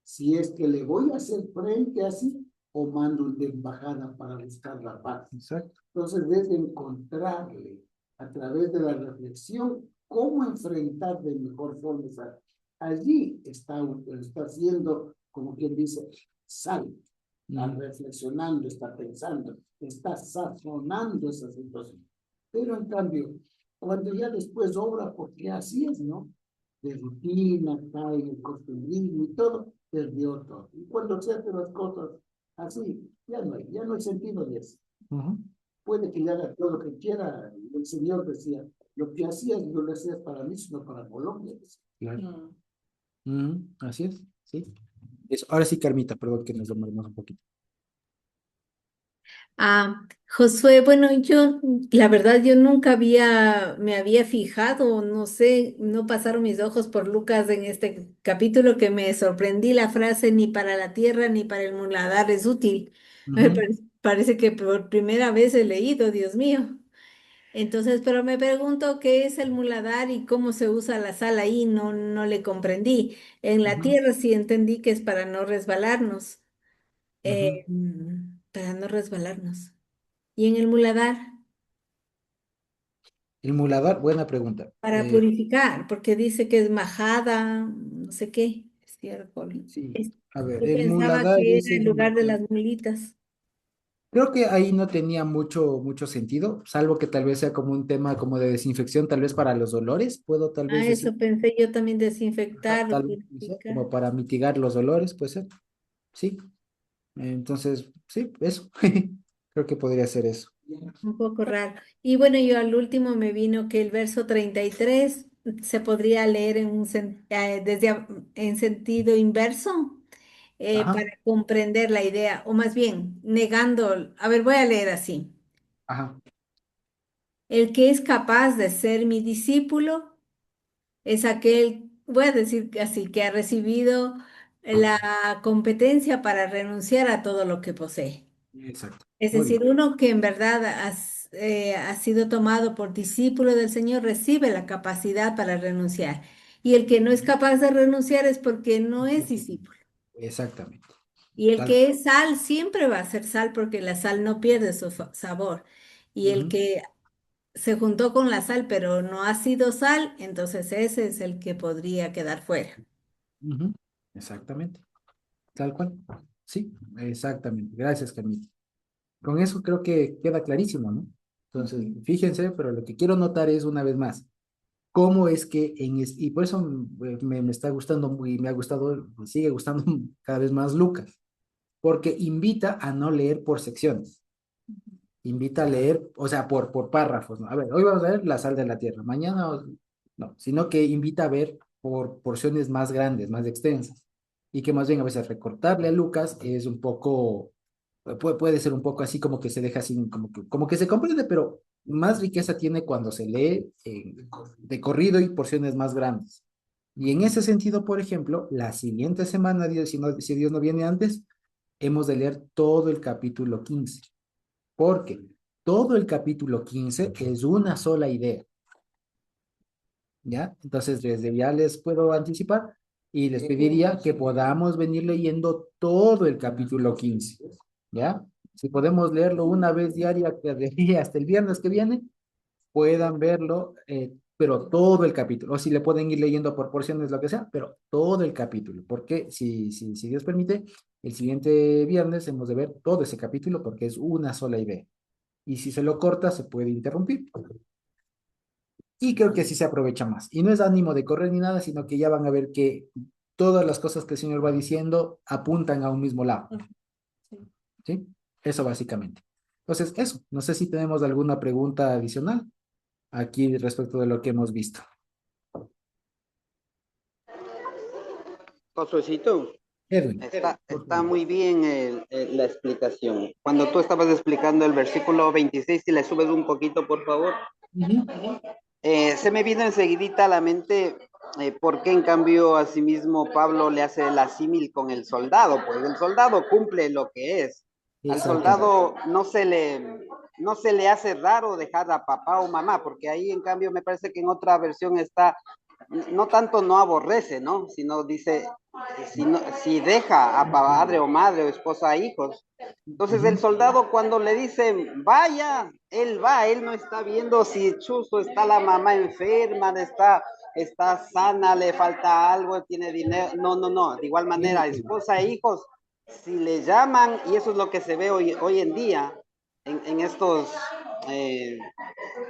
si es que le voy a hacer frente así o mando de embajada para buscar la paz. Exacto. Entonces es encontrarle a través de la reflexión cómo enfrentar de mejor forma esa. Allí está haciendo, como quien dice, sal, está Ujú, reflexionando, está pensando, está sazonando esa situación. Pero en cambio, cuando ya después obra, porque así es, ¿no? De rutina, cae en el costumbrismo y todo, perdió todo. Y cuando se hacen las cosas así, ya no hay sentido de eso. ujú, Puede que le haga todo lo que quiera. El Señor decía, lo que hacías no lo hacías para mí, sino para Colombia. claro. Ujú, así es, sí. Eso. Ahora sí, Carmita, perdón que nos demoremos un poquito. Josué, bueno, yo, la verdad, yo nunca me había fijado, no sé, no pasaron mis ojos por Lucas en este capítulo que me sorprendí la frase, ni para la tierra ni para el muladar es útil. Ujú, Parece que por primera vez he leído, Dios mío. Entonces, pero me pregunto qué es el muladar y cómo se usa la sal ahí, no, no le comprendí. En la ujú, tierra sí entendí que es para no resbalarnos, ujú. para no resbalarnos. Y en el muladar, El muladar, buena pregunta. para purificar, porque dice que es majada, no sé qué, estiércol. Sí, Es- a ver, Yo el pensaba muladar que es era el lugar de las mulitas. creo que ahí no tenía mucho sentido, salvo que tal vez sea como un tema como de desinfección, tal vez para los dolores, puedo tal vez decir, Eso pensé yo también, ajá, desinfectar o tal vez puede ser, purificar. como para mitigar los dolores, puede ser, sí. Entonces, sí, eso, creo que podría ser eso. Un poco raro. Y bueno, yo al último me vino que el verso 33 se podría leer en sentido inverso Ajá, para comprender la idea, o más bien negando. A ver, voy a leer así. ajá, El que es capaz de ser mi discípulo es aquel, voy a decir así, que ha recibido la competencia para renunciar a todo lo que posee. exacto, Es muy decir, bien. uno que en verdad ha sido tomado por discípulo del Señor recibe la capacidad para renunciar. Y el que no es capaz de renunciar es porque no es discípulo. Exactamente, Y el tal. que es sal siempre va a ser sal porque la sal no pierde su sabor. Y el Ujú, que se juntó con la sal pero no ha sido sal, entonces ese es el que podría quedar fuera. ujú, exactamente, tal cual. Sí, exactamente. Gracias, Carmita. Con eso creo que queda clarísimo, ¿no? Entonces, fíjense, pero lo que quiero notar es una vez más, cómo es que y por eso me está gustando muy, me ha gustado, me sigue gustando cada vez más Lucas, porque invita a no leer por secciones, invita a leer, o sea, por párrafos, ¿no? A ver, hoy vamos a ver la sal de la tierra, mañana no, sino que invita a ver por porciones más grandes, más extensas, y que más bien a veces recortarle a Lucas es un poco, puede ser un poco así como que se deja así, como que se comprende, pero más riqueza tiene cuando se lee de corrido y porciones más grandes. Y en ese sentido, por ejemplo, la siguiente semana, si Dios no viene antes, hemos de leer todo el capítulo 15 porque todo el capítulo 15 es una sola idea, ¿ya? Entonces, desde ya les puedo anticipar y les pediría que podamos venir leyendo todo el capítulo 15, ¿ya? Si podemos leerlo una vez diaria, que de aquí hasta el viernes que viene, puedan verlo, pero todo el capítulo, o si le pueden ir leyendo por porciones, lo que sea, pero todo el capítulo, porque si Dios permite, el siguiente viernes hemos de ver todo ese capítulo porque es una sola idea. Y si se lo corta, se puede interrumpir. Y creo que así se aprovecha más. Y no es ánimo de correr ni nada, sino que ya van a ver que todas las cosas que el Señor va diciendo apuntan a un mismo lado. Sí. ¿Sí? Eso básicamente. Entonces, eso. No sé si tenemos alguna pregunta adicional aquí respecto de lo que hemos visto. Josuecito, Edwin. está muy bien la explicación. Cuando tú estabas explicando el versículo 26, si le subes un poquito, por favor. Ujú. Se me vino enseguidita a la mente por qué en cambio asimismo Pablo le hace el asímil con el soldado, pues el soldado cumple lo que es. Al Exacto. soldado no se le hace raro dejar a papá o mamá, porque ahí en cambio me parece que en otra versión está, no tanto no aborrece, ¿no? Sino dice, si deja a padre o madre o esposa a hijos. Entonces el Ujú. soldado cuando le dicen, vaya, él va, él no está viendo si chuzo está la mamá enferma, está sana, le falta algo, tiene dinero. No, no, no. De igual manera, esposa e hijos, si le llaman, y eso es lo que se ve hoy en día en eh,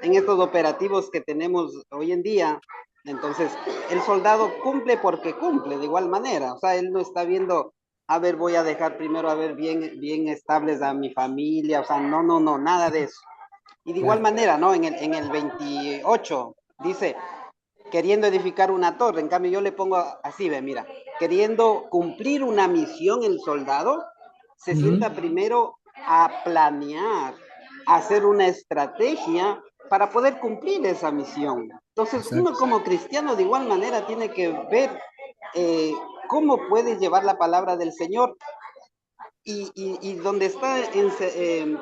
en estos operativos que tenemos hoy en día. Entonces, el soldado cumple porque cumple de igual manera. O sea, él no está viendo, a ver, voy a dejar primero a ver bien estables a mi familia. O sea, no, no, no, nada de eso. Y de igual Claro. manera, ¿no? En el 28 dice, queriendo edificar una torre. En cambio, yo le pongo así, ve, mira, queriendo cumplir una misión el soldado, se Ujú. sienta primero a planear, a hacer una estrategia para poder cumplir esa misión. Entonces, uno Exacto. como cristiano de igual manera tiene que ver eh, cómo puede llevar la palabra del Señor y donde está,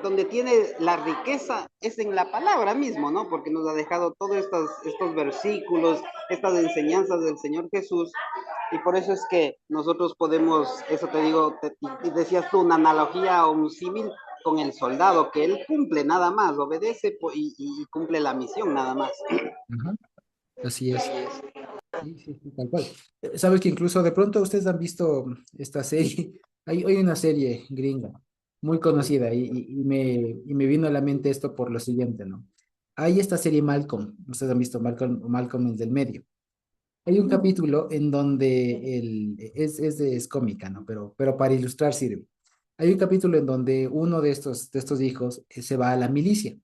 donde tiene la riqueza es en la palabra mismo, ¿no? Porque nos ha dejado todos estos versículos, estas enseñanzas del Señor Jesús, y por eso es que nosotros podemos, eso te digo, y decías tú, una analogía o un símil con el soldado, que él cumple nada más, obedece y cumple la misión nada más. Ajá. Así es. Sí, sí, sí, tal cual. Sabes que incluso de pronto ustedes han visto esta serie. Hay una serie gringa muy conocida y me vino a la mente esto por lo siguiente, ¿no? Hay esta serie Malcolm. Ustedes han visto Malcolm el del medio. Hay un capítulo en donde es cómica, ¿no? Pero para ilustrar sirve. Hay un capítulo en donde uno de estos hijos se va a la milicia.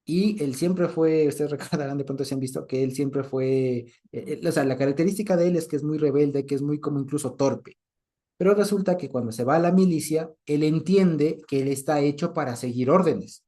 Y él siempre fue, ustedes recordarán de pronto si han visto que él siempre fue, o sea, la característica de él es que es muy rebelde, que es muy como incluso torpe. Pero resulta que cuando se va a la milicia, él entiende que él está hecho para seguir órdenes.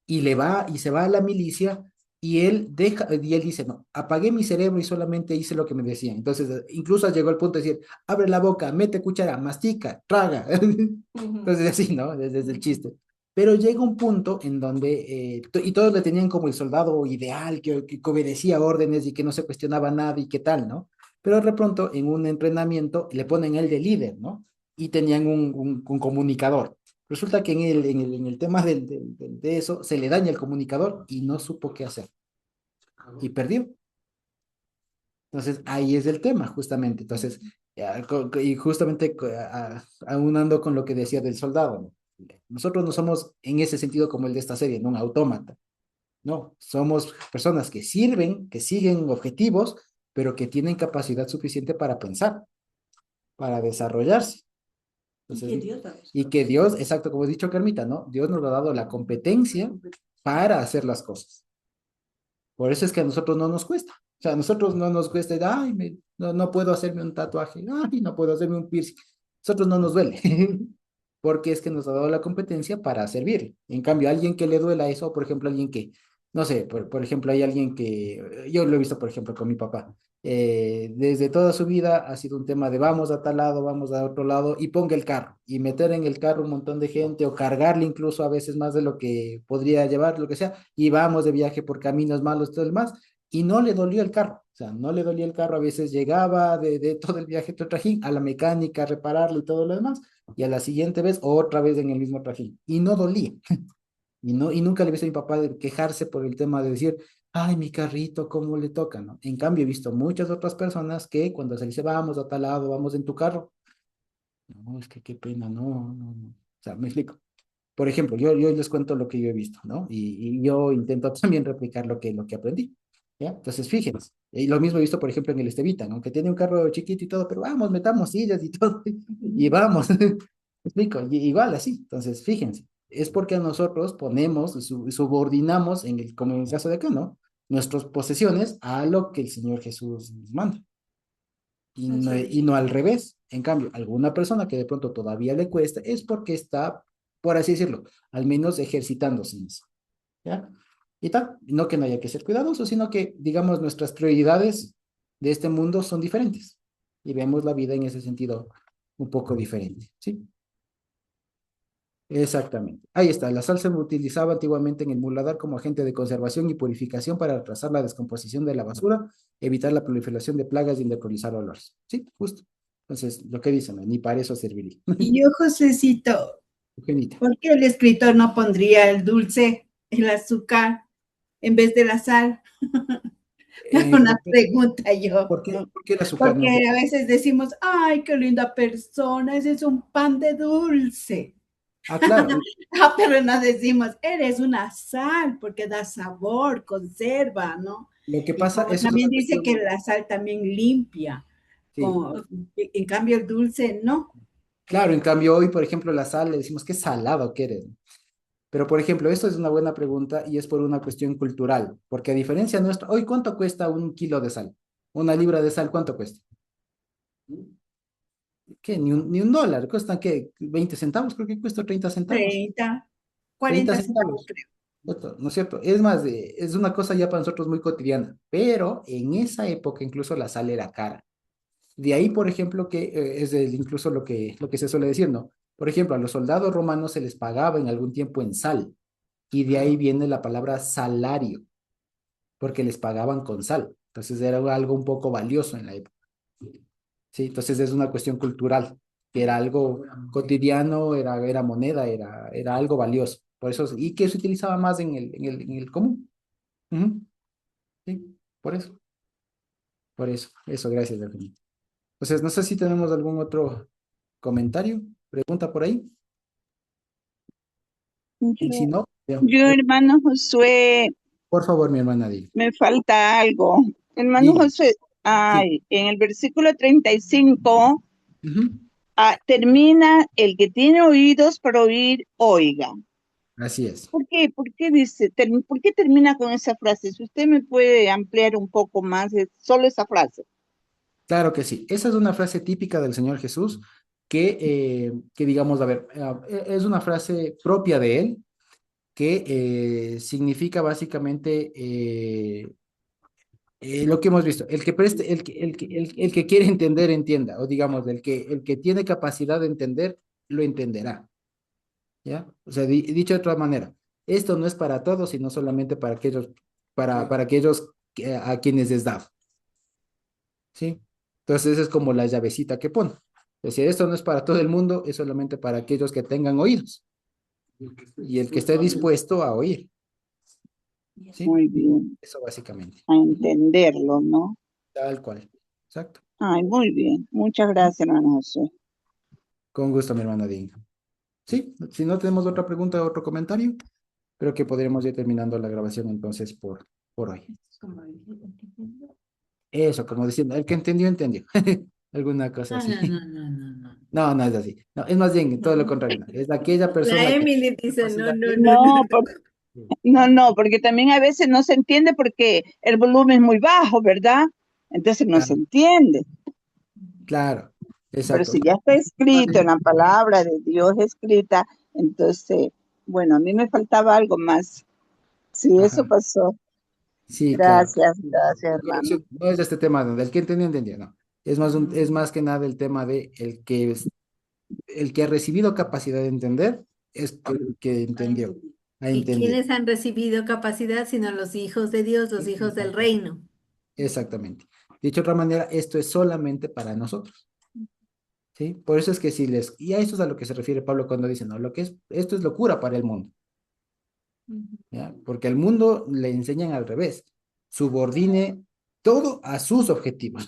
Y se va a la milicia y él dice, no, apagué mi cerebro y solamente hice lo que me decían. Entonces, incluso llegó al punto de decir, abre la boca, mete cuchara, mastica, traga. Entonces, así, ¿no? Desde el chiste. Pero llega un punto en donde, y todos le tenían como el soldado ideal, que obedecía órdenes y que no se cuestionaba nada y qué tal, ¿no? Pero de pronto en un entrenamiento le ponen él de líder, ¿no? Y tenían un comunicador. Resulta que en el tema de eso se le daña el comunicador y no supo qué hacer y perdió. Entonces ahí es el tema, justamente. Entonces, y justamente aunando con lo que decía del soldado, ¿no? Nosotros no somos en ese sentido como el de esta serie, no un autómata. No, somos personas que sirven, que siguen objetivos, pero que tienen capacidad suficiente para pensar, para desarrollarse. Entonces, y que Dios, exacto, como he dicho Carmita, ¿no? Dios nos ha dado la competencia para hacer las cosas. Por eso es que a nosotros no nos cuesta. O sea, a nosotros no nos cuesta, ay, no puedo hacerme un tatuaje, ay, no puedo hacerme un piercing. A nosotros no nos duele, porque es que nos ha dado la competencia para servir. En cambio, alguien que le duela eso, por ejemplo, alguien que, no sé, por ejemplo, hay alguien que, yo lo he visto, por ejemplo, con mi papá, desde toda su vida ha sido un tema de vamos a tal lado, vamos a otro lado, y ponga el carro, y meter en el carro un montón de gente, o cargarle incluso a veces más de lo que podría llevar, lo que sea, y vamos de viaje por caminos malos, todo el más, y no le dolió el carro. O sea, no le dolía el carro, a veces llegaba de todo el viaje, todo el trajín, a la mecánica, a repararlo y todo lo demás, y a la siguiente vez otra vez en el mismo trajín. Y no dolía. Y nunca le he visto a mi papá de quejarse por el tema de decir, ay, mi carrito, ¿cómo le toca? ¿No? En cambio, he visto muchas otras personas que cuando se dice, vamos a tal lado, vamos en tu carro, no, es que qué pena, no. O sea, me explico. Por ejemplo, yo les cuento lo que yo he visto, ¿no? Y yo intento también replicar lo que aprendí, ¿ya? Entonces, fíjense, y lo mismo he visto, por ejemplo, en el Estevita, ¿no? Aunque tiene un carro chiquito y todo, pero vamos, metamos sillas y todo, y vamos, ¿me explico? Igual así, entonces, fíjense, es porque a nosotros ponemos, subordinamos, como en el caso de acá, ¿no? Nuestras posesiones a lo que el Señor Jesús nos manda y no al revés. En cambio, alguna persona que de pronto todavía le cuesta es porque está, por así decirlo, al menos ejercitándose en eso, ¿ya? Y tal, no que no haya que ser cuidadoso, sino que, digamos, nuestras prioridades de este mundo son diferentes y vemos la vida en ese sentido un poco diferente, ¿sí? Exactamente. Ahí está. La sal se utilizaba antiguamente en el muladar como agente de conservación y purificación para retrasar la descomposición de la basura, evitar la proliferación de plagas y neutralizar olores. Sí, justo. Entonces, lo que dicen, ¿no? Ni para eso serviría. Y yo, Josecito, Genita. ¿por qué el escritor no pondría el dulce, el azúcar, en vez de la sal? Una ¿Por qué, pregunta yo. por qué el azúcar no es Porque a veces decimos, ay, qué linda persona, ese es un pan de dulce. Ah, claro. Pero no decimos, eres una sal, porque da sabor, conserva, ¿no? Lo que Y pasa, como eso es una también dice que cuestión. la sal también limpia, Sí. en cambio el dulce no. Claro, en cambio hoy, por ejemplo, la sal, le decimos qué salado que eres. Pero, por ejemplo, esto es una buena pregunta y es por una cuestión cultural, porque a diferencia nuestra, hoy, ¿cuánto cuesta un kilo de sal? Una libra de sal, ¿cuánto cuesta? ¿Qué? Ni un dólar, cuesta, ¿qué? 20 centavos, creo que cuesta 30 centavos. 30, 30 40 centavos, centavos, creo. ¿no es cierto? Es más, es una cosa ya para nosotros muy cotidiana, pero en esa época incluso la sal era cara. De ahí, por ejemplo, que incluso lo que se suele decir, ¿no? Por ejemplo, a los soldados romanos se les pagaba en algún tiempo en sal, y de ahí viene la palabra salario, porque les pagaban con sal. Entonces era algo un poco valioso en la época. Sí, entonces es una cuestión cultural, que era algo cotidiano, era moneda, era algo valioso. Por eso, y que se utilizaba más en el común. Ujú. Sí, por eso, gracias, Virginia. Entonces, no sé si tenemos algún otro comentario, pregunta por ahí, y si Yo, no, hermano Josué, por favor, mi hermana, dile. me falta algo. Hermano Dile, Josué, sí. ay, en el versículo 35 Ujú. termina el que tiene oídos para oír, oiga. Así es. ¿Por qué? ¿Por qué dice, por qué termina con esa frase? Si usted me puede ampliar un poco más, es solo esa frase. Claro que sí. Esa es una frase típica del Señor Jesús que digamos, a ver, es una frase propia de él que significa básicamente lo que hemos visto. El que preste, el que quiere entender, entienda. O digamos, el que tiene capacidad de entender, lo entenderá. ¿Ya? O sea, dicho de otra manera, esto no es para todos, sino solamente para aquellos a quienes es dado. ¿Sí? Entonces es como la llavecita que pone. Es decir, esto no es para todo el mundo, es solamente para aquellos que tengan oídos y el que esté dispuesto a oír. ¿Sí? Muy bien, Eso básicamente. a entenderlo, ¿no? Tal cual. Exacto. Ay, muy bien. Muchas gracias, hermano Josué. Con gusto, mi hermana Dina. Sí, si no tenemos otra pregunta o otro comentario, creo que podríamos ir terminando la grabación entonces por hoy. Eso, como diciendo, el que entendió, entendió. Alguna cosa No, así. no, no, no, no, no. No, no es así. No, es más bien todo lo contrario. No. Es aquella La persona que... Emily dice, no, no, no, no. No, no, porque también a veces no se entiende porque el volumen es muy bajo, ¿verdad? Entonces no se Claro, entiende. claro, Pero exacto. si ya está escrito en la palabra de Dios escrita, entonces, bueno, a mí me faltaba algo más. Sí, eso Ajá. pasó. Sí, claro. Gracias, gracias, La hermano. corrección no es de este tema, del que entendió, entendió, no. Es más que nada el tema de el que ha recibido capacidad de entender es el que entendió, ha ¿Y entendido. quiénes han recibido capacidad sino los hijos de Dios, los hijos del reino? Exactamente. Dicho de otra manera, esto es solamente para nosotros, ¿sí? Por eso es que si les, y a esto es a lo que se refiere Pablo cuando dice, no, lo que es, esto es locura para el mundo, ¿ya? Porque al mundo le enseñan al revés, subordine todo a sus objetivos.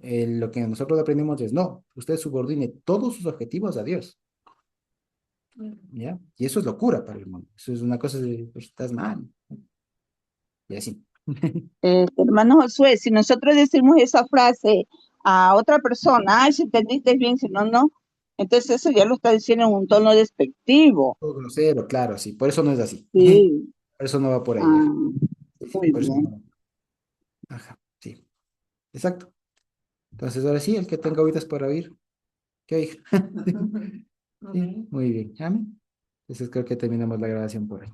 Lo que nosotros aprendimos es, no, usted subordine todos sus objetivos a Dios, ¿ya? Y eso es locura para el mundo, eso es una cosa de, pues, estás mal, y así. Hermano Josué, si nosotros decimos esa frase a otra persona, ay, si entendiste bien, si no, no, entonces eso ya lo está diciendo en un tono despectivo. Todo grosero, claro, sí, por eso no es así. Sí, Por eso no va por ahí. ah, Sí, muy por eso bien. no. Ajá, sí, exacto. Entonces, ahora sí, el que tenga oídos para oír, que oiga. Sí, Ok. muy bien. Amén. Entonces creo que terminamos la grabación por ahí.